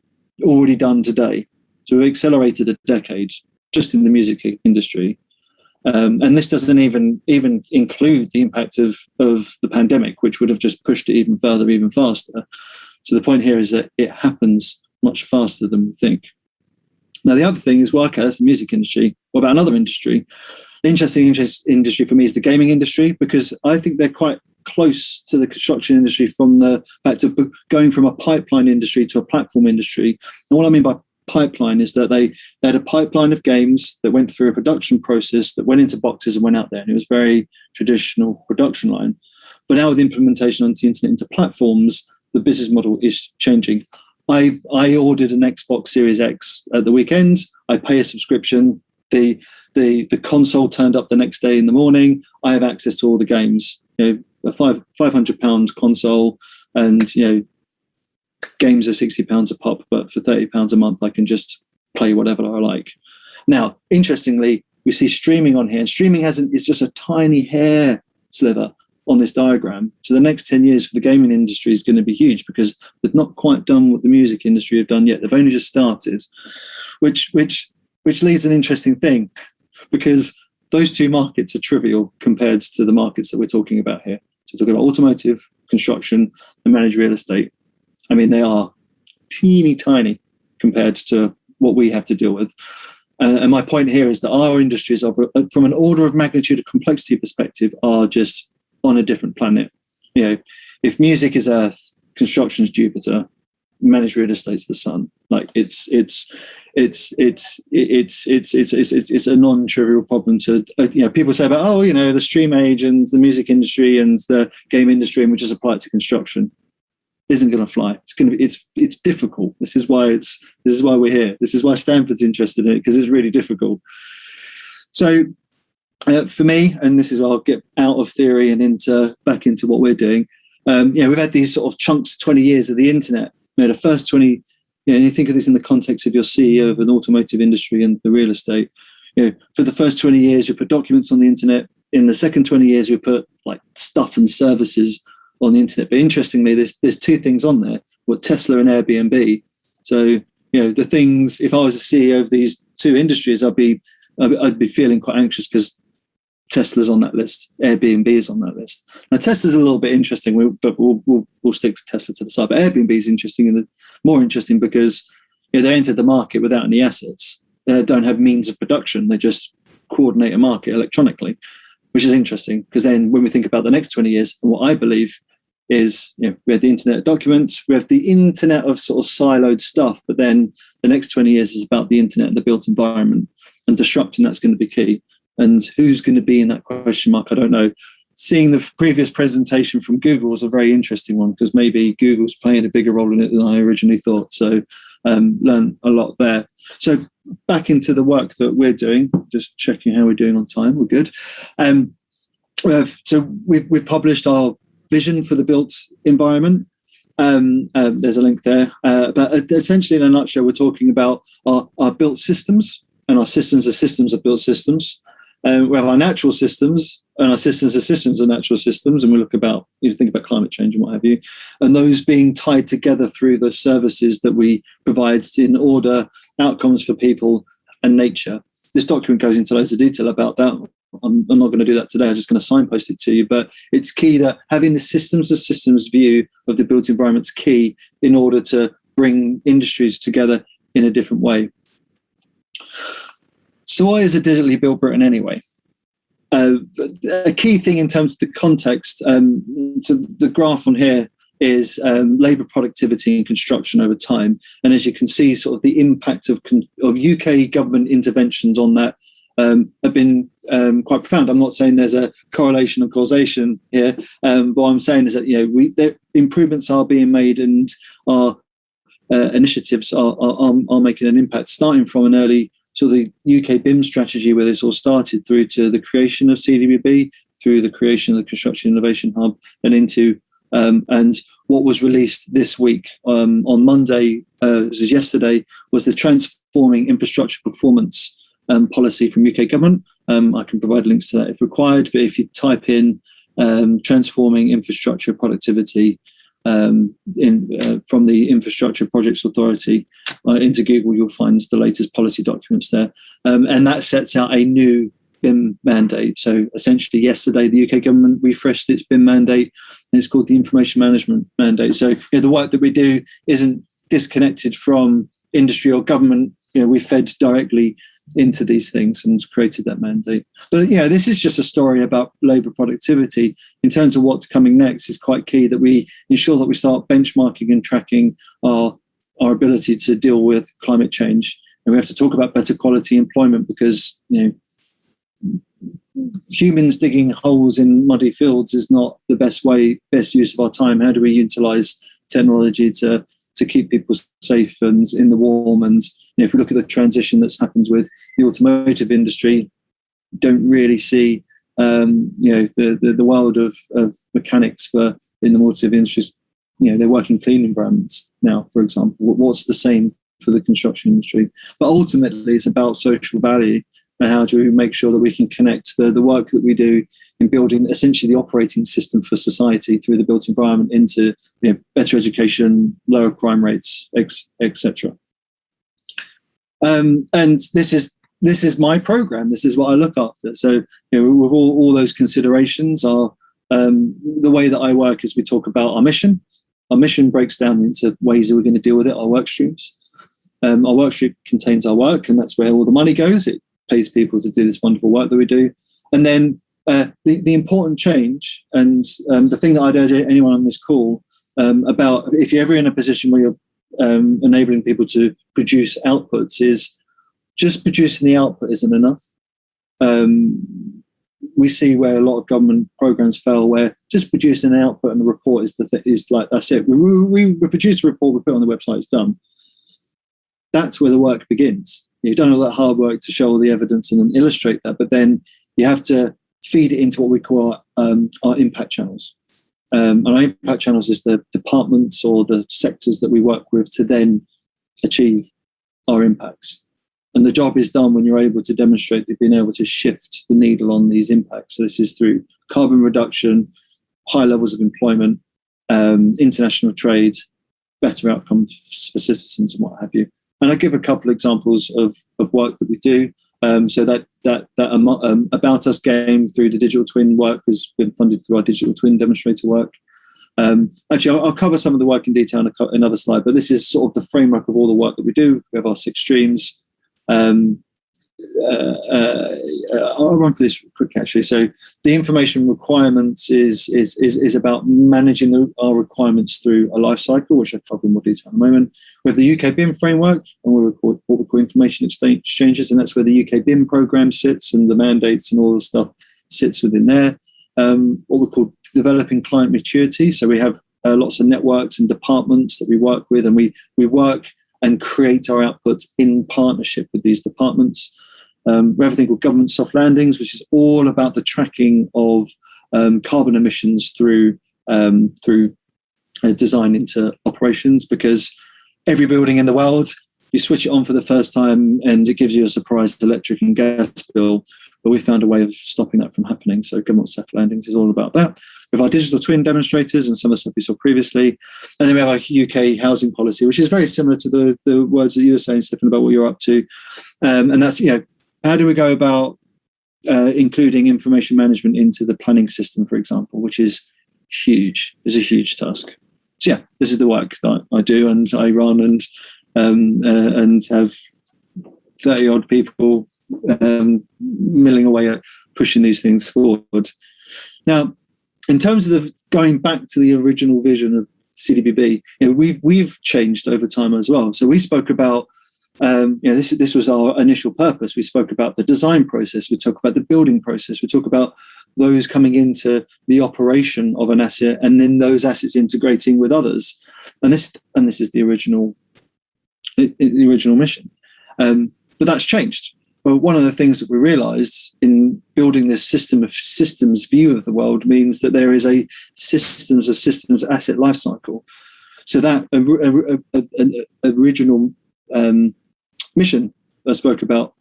already done today. So we've accelerated a decade just in the music industry, and this doesn't even include the impact of the pandemic, which would have just pushed it even further, even faster. So the point here is that it happens much faster than we think. Now, the other thing is, well, okay, that's the music industry. What about another industry? The interesting industry for me is the gaming industry, because I think they're quite close to the construction industry from the fact of going from a pipeline industry to a platform industry. And what I mean by pipeline is that they had a pipeline of games that went through a production process that went into boxes and went out there. And it was very traditional production line. But now with implementation onto the internet, into platforms, the business model is changing. I ordered an Xbox Series X at the weekend. I pay a subscription. The console turned up the next day in the morning. I have access to all the games. A £500 console, and games are £60 a pop, but for £30 a month, I can just play whatever I like. Now, interestingly, we see streaming on here, and streaming is just a tiny hair sliver on this diagram. So the next 10 years for the gaming industry is going to be huge, because they've not quite done what the music industry have done yet. They've only just started, which which leads an interesting thing, because those two markets are trivial compared to the markets that we're talking about here. So we're talking about automotive, construction, and managed real estate. I mean, they are teeny tiny compared to what we have to deal with. And my point here is that our industries, from an order of magnitude of complexity perspective, are just on a different planet. You know, if music is Earth, construction is Jupiter, managed real estate's the sun. Like it's a non-trivial problem to, people say about, the stream age and the music industry and the game industry, and we just apply it to construction. Isn't going to fly. It's going to be. It's difficult. This is why we're here. This is why Stanford's interested in it, because it's really difficult. So for me, and this is where I'll get out of theory and back into what we're doing. We've had these sort of chunks, 20 years of the internet. The first 20. You think of this in the context of your CEO of an automotive industry and the real estate. For the first 20 years, we put documents on the internet. In the second 20 years, we put like stuff and services on the internet. But interestingly, there's two things on there: Tesla and Airbnb. So the things. If I was a CEO of these two industries, I'd be feeling quite anxious because Tesla's on that list, Airbnb is on that list. Now Tesla's a little bit interesting, but we'll stick to Tesla to the side. But Airbnb is interesting, and more interesting because they entered the market without any assets. They don't have means of production. They just coordinate a market electronically, which is interesting because then when we think about the next 20 years, and what I believe is, we have the internet of documents, we have the internet of sort of siloed stuff, but then the next 20 years is about the internet and the built environment, and disrupting that's going to be key. And who's going to be in that question mark, I don't know. Seeing the previous presentation from Google was a very interesting one, because maybe Google's playing a bigger role in it than I originally thought. So learn a lot there. So back into the work that we're doing, just checking how we're doing on time. We're good. So we've published our vision for the built environment. There's a link there. But essentially, in a nutshell, we're talking about our built systems, and our systems are systems of built systems. We have our natural systems, and our systems are systems of natural systems, and we look about, think about climate change and what have you, and those being tied together through the services that we provide in order outcomes for people and nature. This document goes into loads of detail about that. I'm not going to do that today. I'm just going to signpost it to you, but it's key that having the systems of systems view of the built environment is key in order to bring industries together in a different way. So why is a digitally built Britain anyway? A key thing in terms of the context, so the graph on here is labour productivity in construction over time. And as you can see, sort of the impact of UK government interventions on that have been quite profound. I'm not saying there's a correlation or causation here, but what I'm saying is that improvements are being made, and our initiatives are making an impact, starting from an early. So the UK BIM strategy, where this all started, through to the creation of CDBB, through the creation of the Construction Innovation Hub, and into and what was released this week on Monday, this is yesterday, was the Transforming Infrastructure Performance policy from UK government. I can provide links to that if required, but if you type in Transforming Infrastructure Productivity from the Infrastructure Projects Authority into Google, you'll find the latest policy documents there. And that sets out a new BIM mandate. So essentially yesterday, the UK government refreshed its BIM mandate, and it's called the Information Management Mandate. So the work that we do isn't disconnected from industry or government. We fed directly into these things and created that mandate. But this is just a story about labour productivity. In terms of what's coming next, it's quite key that we ensure that we start benchmarking and tracking our ability to deal with climate change. And we have to talk about better quality employment, because humans digging holes in muddy fields is not the best use of our time. How do we utilise technology to keep people safe and in the warm? And if we look at the transition that's happened with the automotive industry, don't really see the world of mechanics in the automotive industries. They're working clean environments now, for example. What's the same for the construction industry? But ultimately, it's about social value, and how do we make sure that we can connect the work that we do in building essentially the operating system for society through the built environment into better education, lower crime rates, etc. And this is this is my program. This is what I look after. So, with all those considerations, are the way that I work is we talk about our mission. Our mission breaks down into ways that we're going to deal with it, our work streams. Our work stream contains our work, and that's where all the money goes. It pays people to do this wonderful work that we do. And then the important change, and the thing that I'd urge anyone on this call about, if you're ever in a position where you're enabling people to produce outputs, is just producing the output isn't enough. We see where a lot of government programs fail, where just producing an output and a report is like, that's it. We produce a report, we put it on the website, it's done. That's where the work begins. You've done all that hard work to show all the evidence and illustrate that, but then you have to feed it into what we call our impact channels. And our impact channels is the departments or the sectors that we work with to then achieve our impacts. And the job is done when you're able to demonstrate that you've been able to shift the needle on these impacts. So this is through carbon reduction, high levels of employment, international trade, better outcomes for citizens and what have you. And I give a couple examples of work that we do. So that About Us game through the digital twin work has been funded through our digital twin demonstrator work. Actually, I'll cover some of the work in detail in another slide, but this is sort of the framework of all the work that we do. We have our 6 streams. I'll run through this quickly, actually. So the information requirements is about managing our requirements through a life cycle, which I'll cover in more detail in a moment. We have the UK BIM framework, and we record what we call information exchanges, and that's where the UK BIM program sits, and the mandates and all the stuff sits within there. What we call developing client maturity. So we have lots of networks and departments that we work with, and we work and create our outputs in partnership with these departments. We have a thing called government soft landings, which is all about the tracking of carbon emissions through design into operations, because every building in the world, you switch it on for the first time and it gives you a surprise electric and gas bill. But we found a way of stopping that from happening. So government soft landings is all about that. We have our digital twin demonstrators and some of the stuff we saw previously. And then we have our UK housing policy, which is very similar to the words that you were saying, Stephen, about what you're up to. And that's, how do we go about including information management into the planning system, for example, which is huge, is a huge task. So yeah, this is the work that I do, and I run and have 30 odd people milling away at pushing these things forward. Now, in terms of going back to the original vision of CDBB, we've changed over time as well. So we spoke about this was our initial purpose. We spoke about the design process. We talk about the building process. We talk about those coming into the operation of an asset, and then those assets integrating with others. And this is the original mission. But that's changed. Well, one of the things that we realized in building this system of systems view of the world means that there is a systems of systems asset lifecycle. So that original mission I spoke about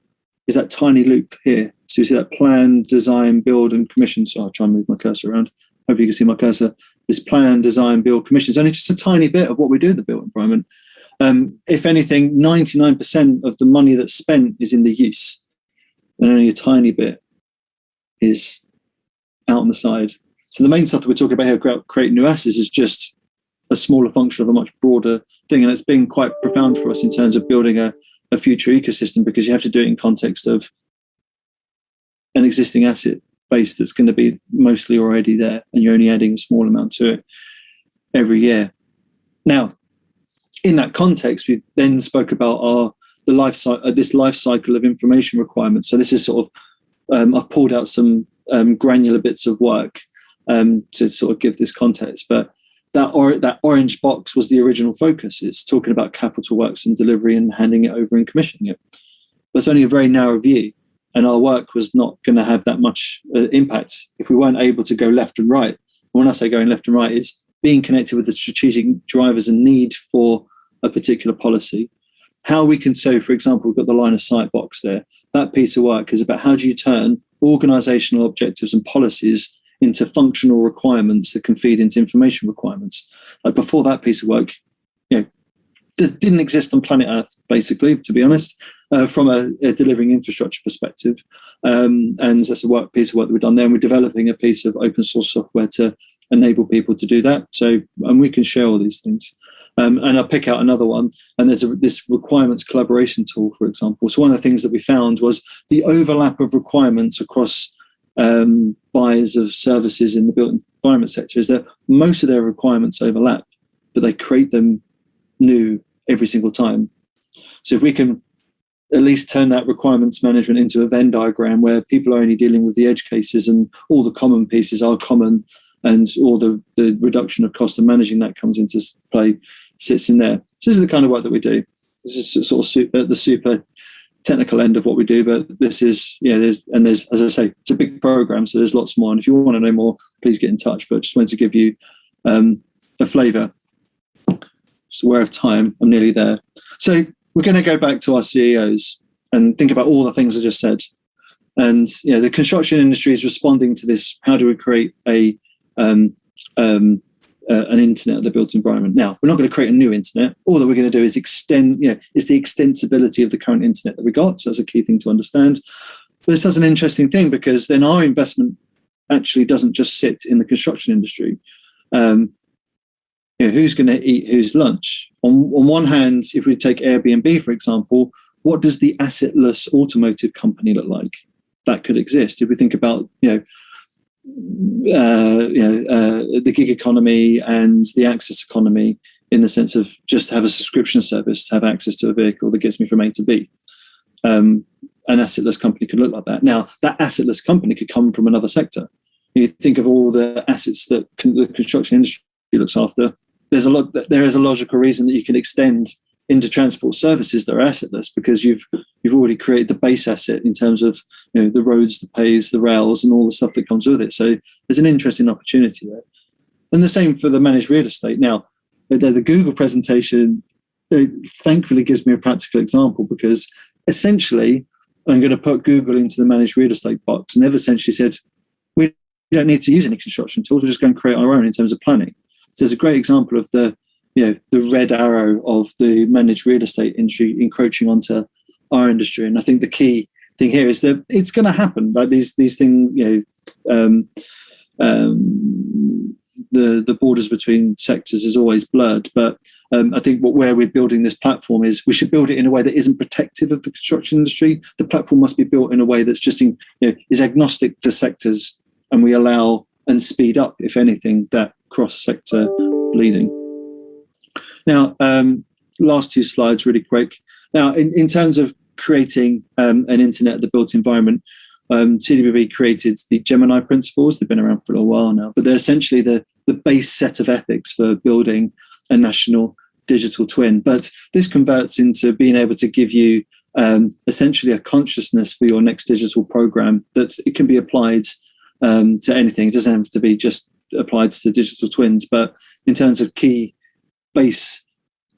is that tiny loop here. So you see that plan, design, build, and commission. So I'll try and move my cursor around. Hopefully you can see my cursor. This plan, design, build, commission is only just a tiny bit of what we do in the built environment. If anything, 99% of the money that's spent is in the use, and only a tiny bit is out on the side. So the main stuff that we're talking about here, creating new assets, is just a smaller function of a much broader thing. And it's been quite profound for us in terms of building a future ecosystem, because you have to do it in context of an existing asset base that's going to be mostly already there, and you're only adding a small amount to it every year. Now, in that context, we then spoke about this life cycle of information requirements. So this is sort of, I've pulled out some granular bits of work to sort of give this context, but that orange box was the original focus. It's talking about capital works and delivery and handing it over and commissioning it. That's only a very narrow view, and our work was not going to have that much impact if we weren't able to go left and right. When I say going left and right, it's being connected with the strategic drivers and need for a particular policy. How we can, so for example, we've got the line of sight box there. That piece of work is about how do you turn organizational objectives and policies into functional requirements that can feed into information requirements. Like before that piece of work, that didn't exist on planet Earth, basically, to be honest, from a delivering infrastructure perspective. And that's a piece of work that we've done there. And we're developing a piece of open source software to enable people to do that. So, and we can share all these things. And I'll pick out another one. And there's this requirements collaboration tool, for example. So one of the things that we found was the overlap of requirements across buyers of services in the built environment sector is that most of their requirements overlap, but they create them new every single time. So if we can at least turn that requirements management into a Venn diagram where people are only dealing with the edge cases and all the common pieces are common, and all the reduction of cost of managing that comes into play, sits in there. So this is the kind of work that we do. This is sort of at the super technical end of what we do, but this is, there's, as I say, it's a big program, so there's lots more. And if you want to know more, please get in touch. But just wanted to give you a flavour. Just aware of time, I'm nearly there. So we're going to go back to our CEOs and think about all the things I just said. And the construction industry is responding to this. How do we create an internet of the built environment? Now, we're not going to create a new internet. All that we're going to do is extend, is the extensibility of the current internet that we got. So that's a key thing to understand. But this is an interesting thing, because then our investment actually doesn't just sit in the construction industry. Who's going to eat whose lunch? On one hand, if we take Airbnb, for example, what does the assetless automotive company look like? That could exist. If we think about, the gig economy and the access economy, in the sense of just have a subscription service to have access to a vehicle that gets me from A to B. An assetless company could look like that. Now, that assetless company could come from another sector. You think of all the assets that the construction industry looks after. There is a logical reason that you can extend into transport services that are assetless, because you've already created the base asset in terms of the roads, the pays, the rails, and all the stuff that comes with it. So there's an interesting opportunity there. And the same for the managed real estate. Now, the Google presentation thankfully gives me a practical example, because essentially I'm going to put Google into the managed real estate box, and they've essentially said, we don't need to use any construction tools, we're just going to create our own in terms of planning. So there's a great example of the red arrow of the managed real estate industry encroaching onto our industry. And I think the key thing here is that it's going to happen. Like these things, the borders between sectors is always blurred. But I think where we're building this platform is we should build it in a way that isn't protective of the construction industry. The platform must be built in a way that's just is agnostic to sectors, and we allow and speed up, if anything, that cross-sector leading. Now, last two slides really quick. Now, in terms of creating an internet of the built environment, CWB created the Gemini principles. They've been around for a while now, but they're essentially the base set of ethics for building a national digital twin. But this converts into being able to give you essentially a consciousness for your next digital program that it can be applied to anything. It doesn't have to be just applied to digital twins, but in terms of key base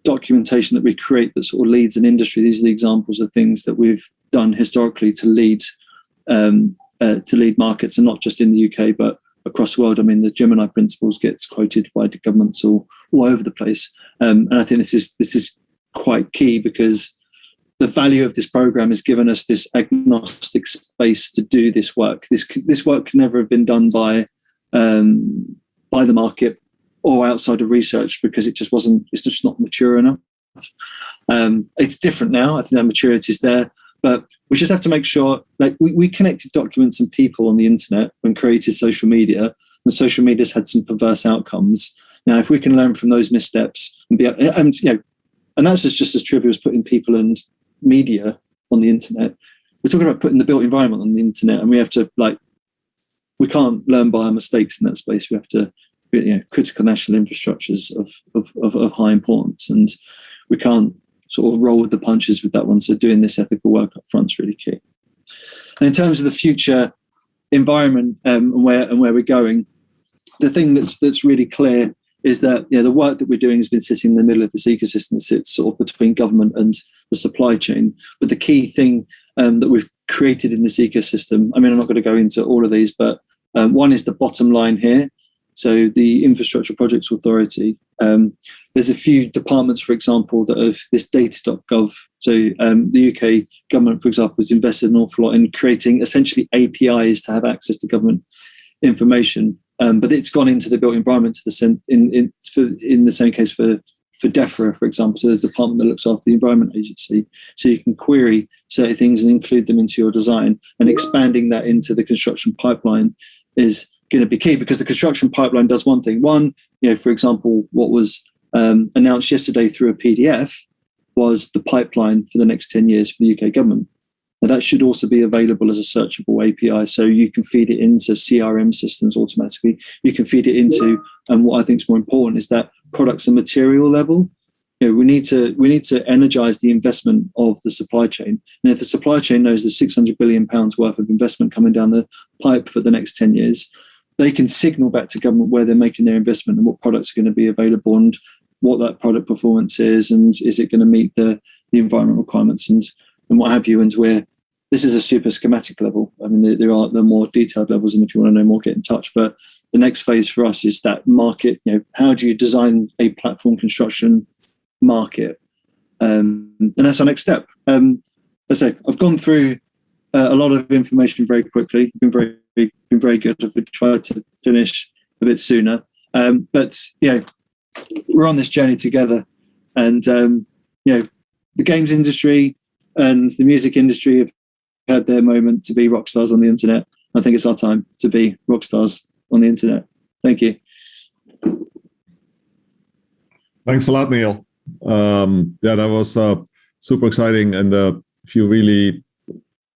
documentation that we create that sort of leads an industry, these are the examples of things that we've done historically to lead markets, and not just in the UK but across the world. I mean, the Gemini principles gets quoted by the governments all over the place, and I think this is quite key, because the value of this program has given us this agnostic space to do this work. This work could never have been done by the market or outside of research, because it's just not mature enough. It's different now. I think that maturity is there, but we just have to make sure, like we connected documents and people on the internet and created social media, and social media's had some perverse outcomes. Now, if we can learn from those missteps and and that's just as trivial as putting people and media on the internet. We're talking about putting the built environment on the internet, and we have to we can't learn by our mistakes in that space. We have to, critical national infrastructures of high importance, and we can't sort of roll with the punches with that one. So doing this ethical work up front is really key. And in terms of the future environment and where we're going, the thing that's really clear is that the work that we're doing has been sitting in the middle of this ecosystem. It sits sort of between government and the supply chain. But the key thing that we've created in this ecosystem, I mean, I'm not going to go into all of these, but one is the bottom line here. so the Infrastructure Projects Authority. There's a few departments, for example, that have this data.gov. So the UK government, for example, has invested an awful lot in creating essentially APIs to have access to government information. But it's gone into the built environment in the same case for DEFRA, for example, so the department that looks after the Environment Agency. So you can query certain things and include them into your design, and expanding that into the construction pipeline is going to be key, because the construction pipeline does one thing. One, for example, what was announced yesterday through a PDF was the pipeline for the next 10 years for the UK government. Now, that should also be available as a searchable API, so you can feed it into CRM systems automatically. You can feed it into, and what I think is more important is that products and material level. We need to energize the investment of the supply chain. And if the supply chain knows there's £600 billion worth of investment coming down the pipe for the next 10 years, they can signal back to government where they're making their investment and what products are going to be available and what that product performance is, and is it going to meet the environment requirements and what have you. And where this is a super schematic level. I mean, there are the more detailed levels, and if you want to know more, get in touch. But the next phase for us is that market. How do you design a platform construction market? And that's our next step. As I say, I've gone through a lot of information very quickly. Been very good. I've tried to finish a bit sooner. But we're on this journey together, and the games industry and the music industry have had their moment to be rock stars on the internet. I think it's our time to be rock stars on the internet. Thank you. Thanks a lot, Neil. That was super exciting, and a few really,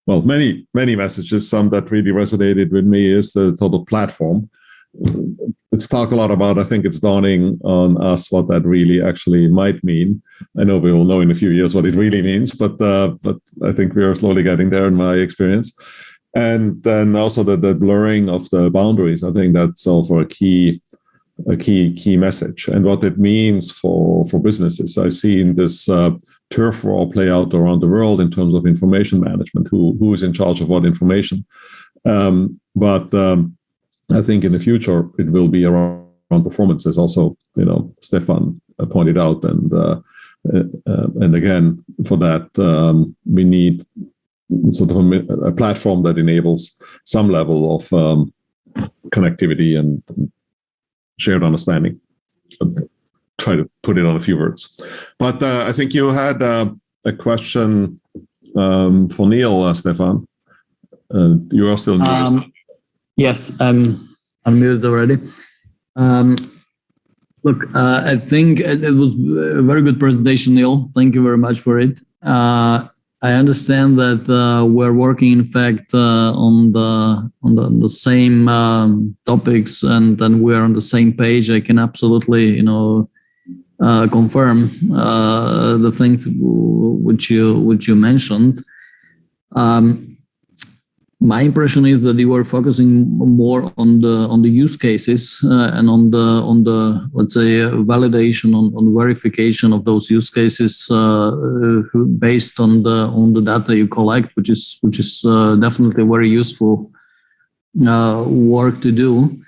many messages. Some that really resonated with me is the total platform. Let's talk a lot about, I think it's dawning on us what that really actually might mean. I know we will know in a few years what it really means, but I think we are slowly getting there in my experience. And then also the blurring of the boundaries. I think that's also a key message, and what it means for businesses. I've seen this turf war play out around the world in terms of information management, who is in charge of what information. But I think in the future it will be around performance, as also Stefan pointed out, and again for that we need sort of a platform that enables some level of connectivity and shared understanding. I'll try to put it on a few words, but I think you had a question for Neil, Stefan. You are still muted. Yes, I'm unmuted already. Look, I think it was a very good presentation, Neil. Thank you very much for it. I understand that we're working, in fact, on the same topics, and then we're on the same page. I can absolutely, confirm the things which you mentioned. My impression is that you are focusing more on the use cases and on the let's say validation, on verification of those use cases based on the data you collect, which is definitely very useful work to do.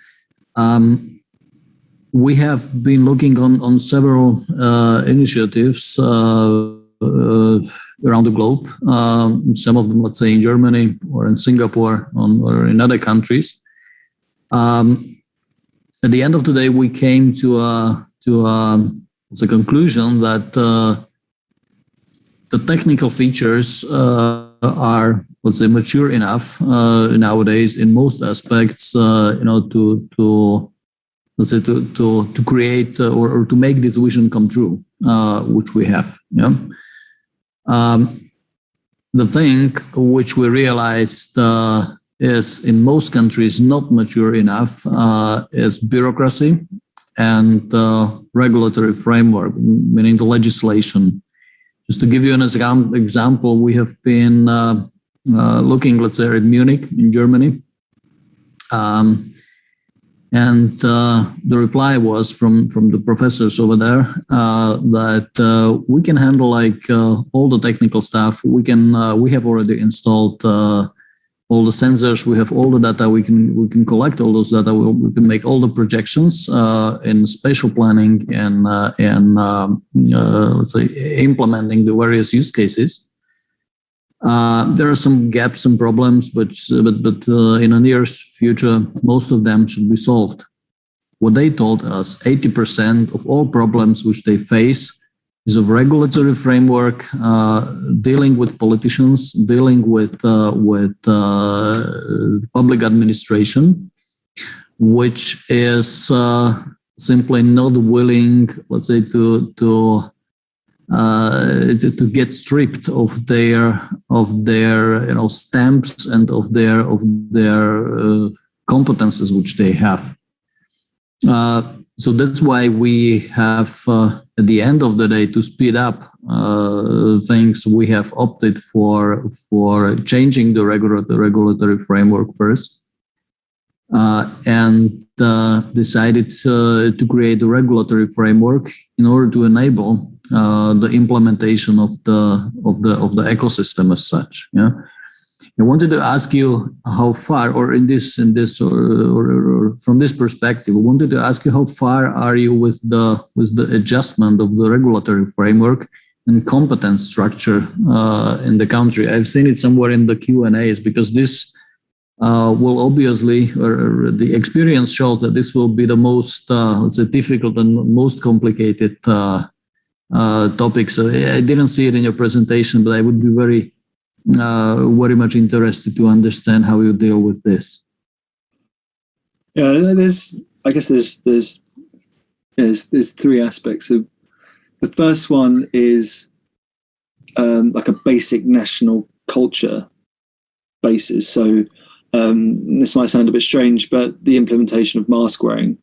We have been looking on several initiatives around the globe, some of them, let's say, in Germany or in Singapore or in other countries. At the end of the day, we came to a conclusion that the technical features are, let's say, mature enough nowadays in most aspects, to create or to make this vision come true, which we have. The thing which we realized is in most countries not mature enough is bureaucracy and regulatory framework, meaning the legislation. Just to give you an example, we have been looking, let's say, at Munich in Germany. And the reply was from the professors over there that we can handle all the technical stuff. We have already installed all the sensors, we have all the data, we can collect all those data, we can make all the projections in spatial planning and let's say implementing the various use cases. There are some gaps and problems, but in the near future, most of them should be solved. What they told us, 80% of all problems which they face is of regulatory framework, dealing with politicians, dealing with public administration, which is simply not willing, let's say, to get stripped of their stamps and of their competences which they have. So that's why we have, at the end of the day, to speed up things, we have opted for changing the regulatory framework first, and decided to create a regulatory framework in order to enable the implementation of the ecosystem as such. Yeah. I wanted to ask you how far, or from this perspective, I wanted to ask you how far are you with the adjustment of the regulatory framework and competence structure in the country? I've seen it somewhere in the Q&As, because this will obviously, or the experience shows that this will be the most, let's say, difficult and most complicated topic. So I didn't see it in your presentation, but I would be very much interested to understand how you deal with this. Yeah, I guess there's three aspects. So the first one is like a basic national culture basis. So this might sound a bit strange, but the implementation of mask wearing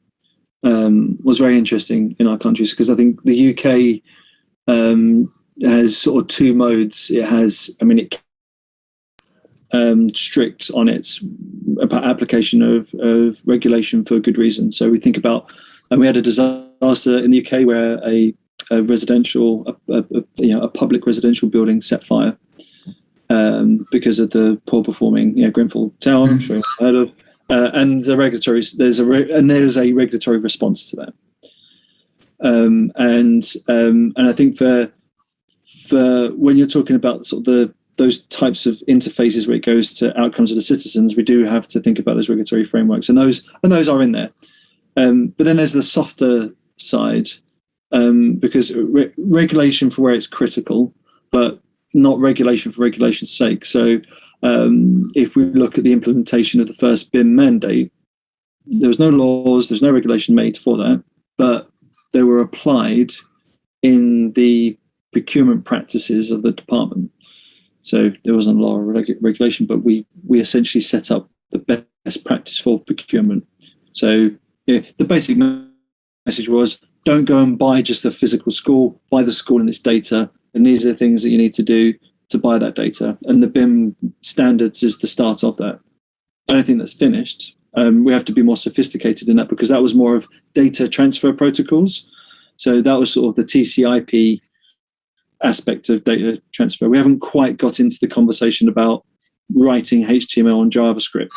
was very interesting in our countries, because I think the UK has sort of two modes. It has, it strict on its application of regulation for good reason. So we think about, and we had a disaster in the UK where a public residential building set fire because of the poor performing Grenfell Tower. I'm sure you've heard of, and there's a regulatory response to that. And I think for when you're talking about sort of those types of interfaces where it goes to outcomes of the citizens, we do have to think about those regulatory frameworks, and those are in there. But then there's the softer side, because regulation for where it's critical, but not regulation for regulation's sake. So if we look at the implementation of the first BIM mandate, there was no laws, there's no regulation made for that, but they were applied in the procurement practices of the department. So there wasn't a law or regulation, but we essentially set up the best practice for procurement. So the basic message was, don't go and buy just a physical school, buy the school and its data, and these are the things that you need to do to buy that data. And the BIM standards is the start of that. I don't think that's finished. We have to be more sophisticated in that, because that was more of data transfer protocols. So that was sort of the TCP aspect of data transfer. We haven't quite got into the conversation about writing HTML and JavaScript.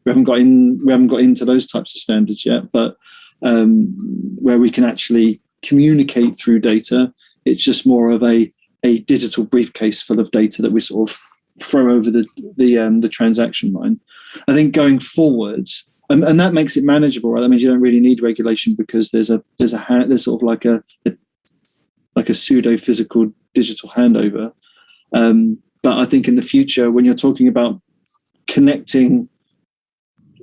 We haven't got into those types of standards yet, but where we can actually communicate through data, it's just more of a digital briefcase full of data that we sort of throw over the transaction line. I think going forward, and that makes it manageable, right? That means you don't really need regulation, because there's sort of like a pseudo physical digital handover. But I think in the future, when you're talking about connecting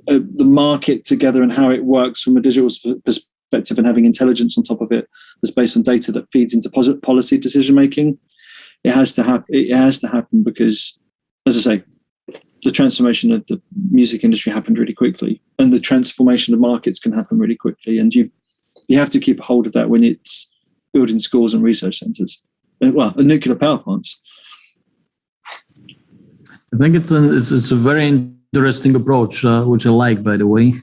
the market together and how it works from a digital perspective, and having intelligence on top of it that's based on data that feeds into policy decision making, it has to happen. It has to happen because, as I say, the transformation of the music industry happened really quickly, and the transformation of markets can happen really quickly, and you have to keep a hold of that when it's building schools and research centres, and nuclear power plants. I think it's a very interesting approach, which I like, by the way.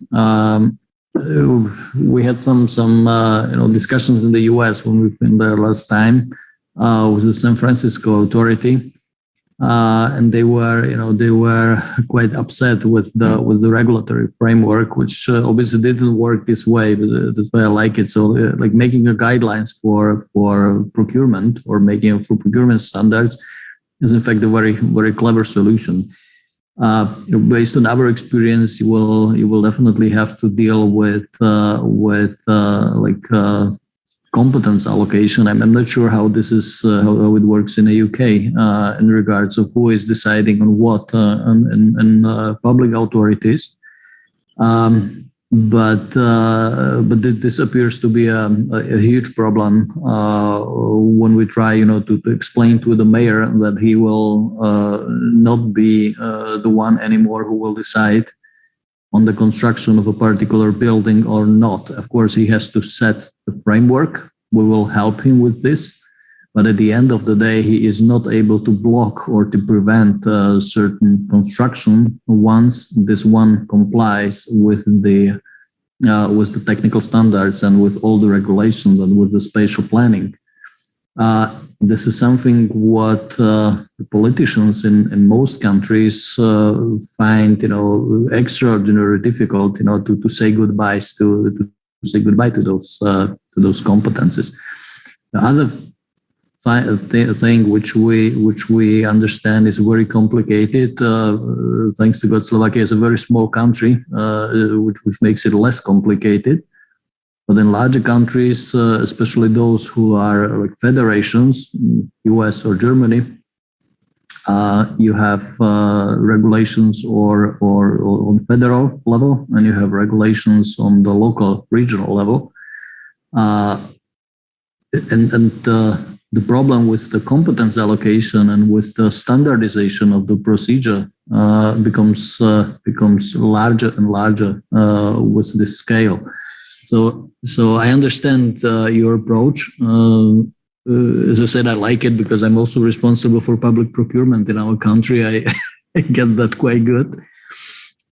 We had some discussions in the US when we've been there last time with the San Francisco Authority, and they were quite upset with the regulatory framework, which obviously didn't work this way. But that's why I like it. So, like making a guidelines for procurement or making for procurement standards is in fact a very clever solution. Based on our experience, you will definitely have to deal with competence allocation. I'm not sure how this is how it works in the UK in regards of who is deciding on what and public authorities. But this appears to be a huge problem when we try, to explain to the mayor that he will not be the one anymore who will decide on the construction of a particular building or not. Of course, he has to set the framework. We will help him with this. But at the end of the day, he is not able to block or to prevent certain construction once this one complies with the technical standards and with all the regulations and with the spatial planning. This is something what the politicians in most countries find, extraordinarily difficult, to say goodbyes to say goodbye to those competences. The other thing which we understand is very complicated. Thanks to God, Slovakia is a very small country, which makes it less complicated. But in larger countries, especially those who are like federations, US or Germany, you have regulations or on federal level, and you have regulations on the local regional level. The problem with the competence allocation and with the standardization of the procedure becomes larger and larger with this scale. So I understand your approach. As I said, I like it because I'm also responsible for public procurement in our country. I get that quite good.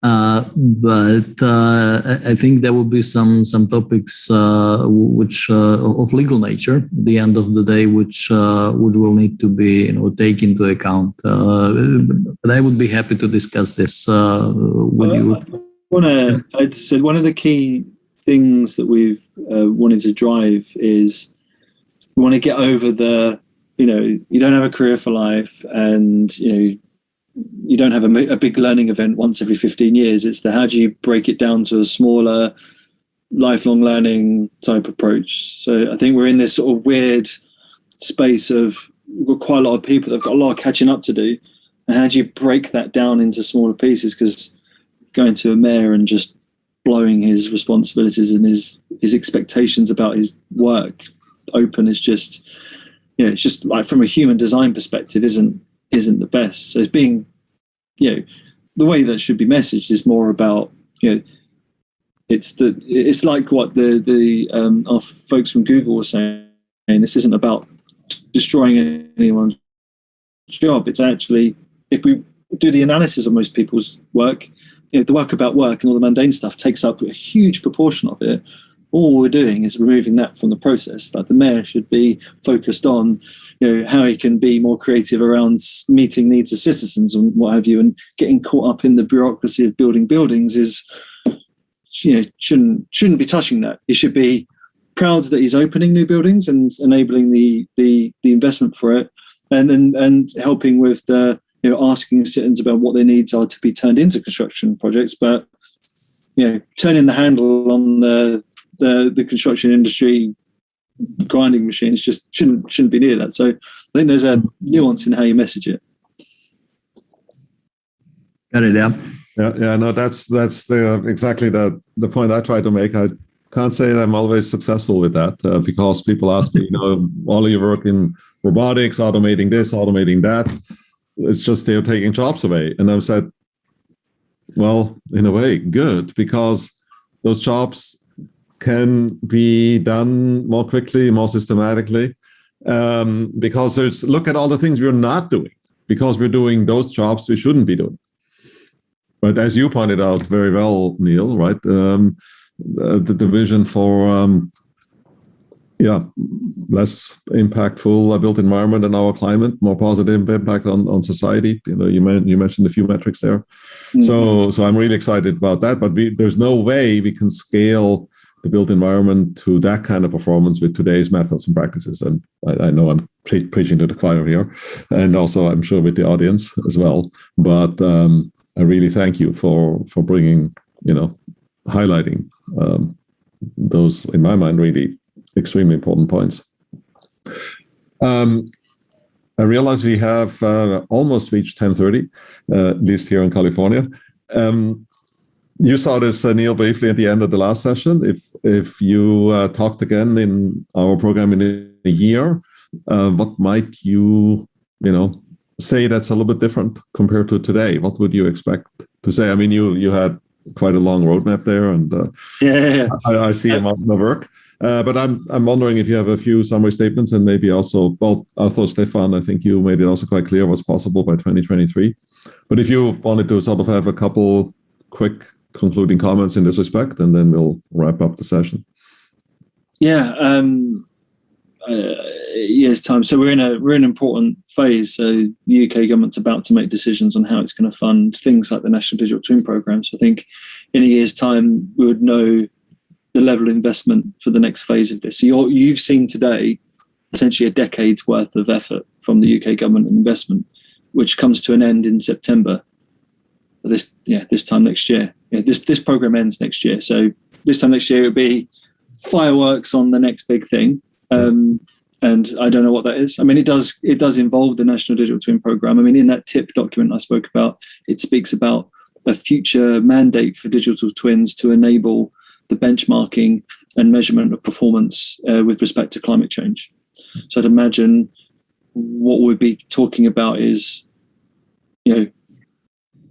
But I think there will be some topics which of legal nature at the end of the day, which will need to be taken into account. But I would be happy to discuss this with you. I'd say one of the key things that we've wanted to drive is we want to get over the you don't have a career for life, and you don't have a big learning event once every 15 years. It's how do you break it down to a smaller lifelong learning type approach. So I think we're in this sort of weird space of we've got quite a lot of people that have got a lot of catching up to do, and how do you break that down into smaller pieces? Because going to a mayor and just blowing his responsibilities and his expectations about his work open is just it's just like from a human design perspective isn't the best. So it's being the way that should be messaged is more about it's like what the our folks from Google were saying. This isn't about destroying anyone's job. It's actually, if we do the analysis of most people's work, the work about work and all the mundane stuff takes up a huge proportion of it. All we're doing is removing that from the process. Like the mayor should be focused on, how he can be more creative around meeting needs of citizens and what have you, and getting caught up in the bureaucracy of building buildings is, shouldn't be touching that. He should be proud that he's opening new buildings and enabling the investment for it, and helping with the asking citizens about what their needs are to be turned into construction projects. But turning the handle on the construction industry grinding machines just shouldn't be near that. So I think there's a nuance in how you message it. Got it. Yeah. Yeah. No, that's exactly the point I try to make. I can't say that I'm always successful with that because people ask me, all of your work in robotics, automating this, automating that. It's just they're taking jobs away. And I've said, well, in a way, good, because those jobs can be done more quickly, more systematically, because look at all the things we're not doing, because we're doing those jobs we shouldn't be doing. But as you pointed out very well, Neil, right, the vision for less impactful built environment in our climate, more positive impact on society. You mentioned a few metrics there. Mm-hmm. So I'm really excited about that. But there's no way we can scale the built environment to that kind of performance with today's methods and practices. And I know I'm preaching to the choir here, and also I'm sure with the audience as well. But I really thank you for bringing, highlighting those, in my mind, really extremely important points. I realize we have almost reached 10:30, at least here in California. You saw this, Neil, briefly at the end of the last session. If you talked again in our program in a year, what might you, say that's a little bit different compared to today? What would you expect to say? I mean, you had quite a long roadmap there, and I see a lot of work. But I'm wondering if you have a few summary statements, and maybe also, although Stefan, I think you made it also quite clear what's possible by 2023. But if you wanted to sort of have a couple quick concluding comments in this respect, and then we'll wrap up the session. It's time. So we're in an important phase. So the UK government's about to make decisions on how it's going to fund things like the National Digital Twin Programme. So I think in a year's time we would know the level of investment for the next phase of this. So you've seen today essentially a decade's worth of effort from the UK government and investment, which comes to an end in September. This time next year. This program ends next year. So this time next year it'll be fireworks on the next big thing. And I don't know what that is. I mean, it does involve the National Digital Twin Programme. I mean, in that TIP document I spoke about, it speaks about a future mandate for digital twins to enable the benchmarking and measurement of performance with respect to climate change. So I'd imagine what we'd be talking about is,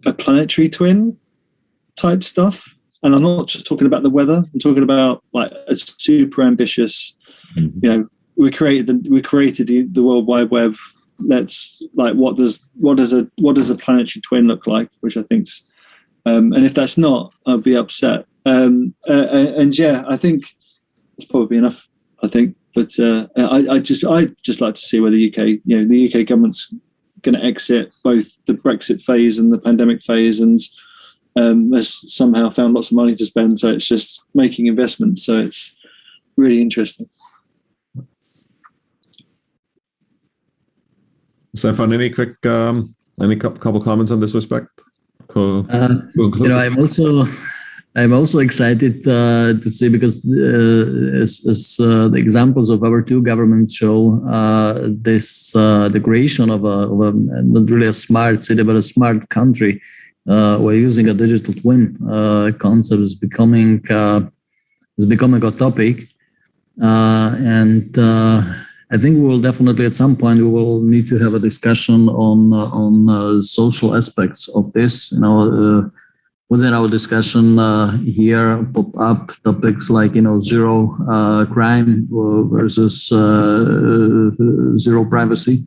a planetary twin type stuff. And I'm not just talking about the weather. I'm talking about like a super ambitious, we created the World Wide Web. Let's what does a planetary twin look like? Which I think's, and if that's not, I'll be upset. I think it's probably enough. I think, but I just like to see where the UK government's going to exit both the Brexit phase and the pandemic phase, and has somehow found lots of money to spend. So it's just making investments. So it's really interesting. Stefan, any couple comments on this respect? I'm also excited to see, because as the examples of our two governments show, the creation of a not really a smart city but a smart country, where using a digital twin concept is becoming a topic, and I think we will definitely at some point we will need to have a discussion on social aspects of this. Within our discussion here pop up topics like zero crime versus zero privacy,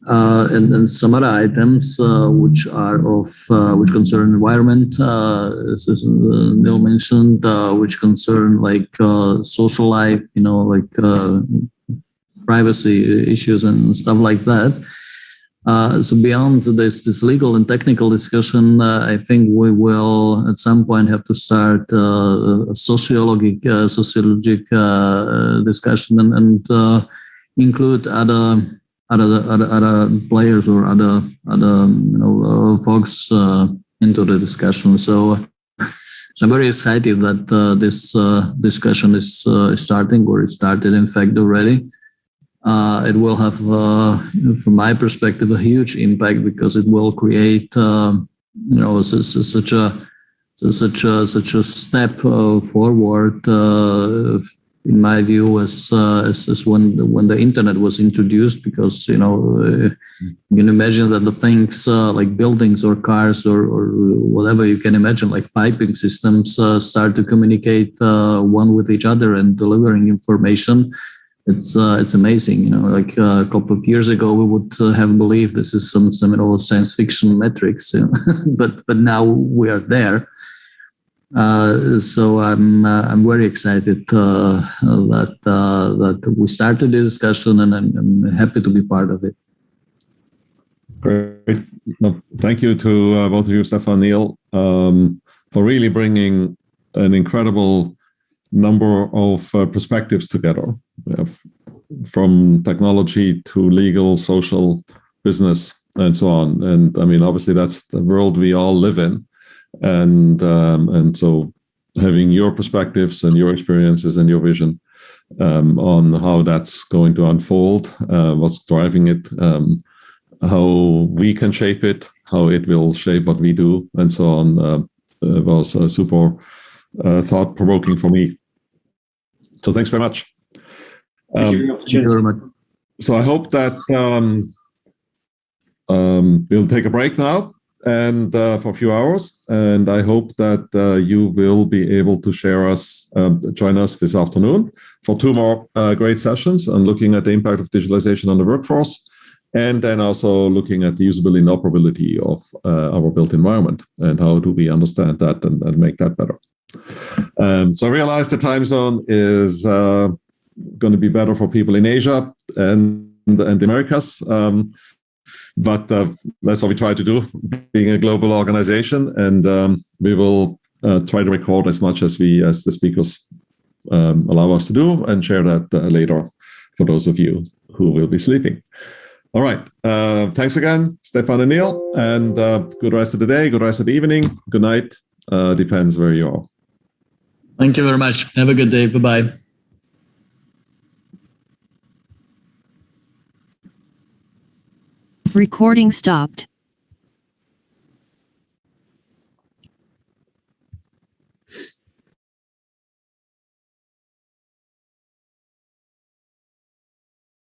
and some other items which concern environment, as Neil mentioned, which concern like social life, privacy issues and stuff like that. So beyond this legal and technical discussion, I think we will at some point have to start a sociologic discussion and include other players or other folks into the discussion. So I'm very excited that this discussion is starting, or it started in fact already. It will have, from my perspective, a huge impact, because it will create, such a step forward. In my view, as when the internet was introduced, because you can imagine that the things like buildings or cars or whatever you can imagine, like piping systems, start to communicate one with each other and delivering information. It's amazing, like a couple of years ago, we would have believed this is some science fiction metrics, but now we are there. So I'm very excited that we started the discussion, and I'm happy to be part of it. Great. No, thank you to both of you, Stefan, Neil, for really bringing an incredible number of perspectives together, from technology to legal, social, business, and so on. And I mean, obviously, that's the world we all live in. And so having your perspectives and your experiences and your vision on how that's going to unfold, what's driving it, how we can shape it, how it will shape what we do, and so on, was super thought-provoking for me. So thanks very much. Thank you very much. So I hope that we'll take a break now and for a few hours, and I hope that you will be able to join us this afternoon for 2 more great sessions on looking at the impact of digitalization on the workforce, and then also looking at the usability and operability of our built environment and how do we understand that and make that better. So I realize the time zone is going to be better for people in Asia and the Americas. But that's what we try to do, being a global organization, and we will try to record as much as the speakers allow us to do, and share that later for those of you who will be sleeping. All right. Thanks again, Stefan and Neil, and good rest of the day, good rest of the evening, good night. Depends where you are. Thank you very much. Have a good day. Bye-bye. Recording stopped.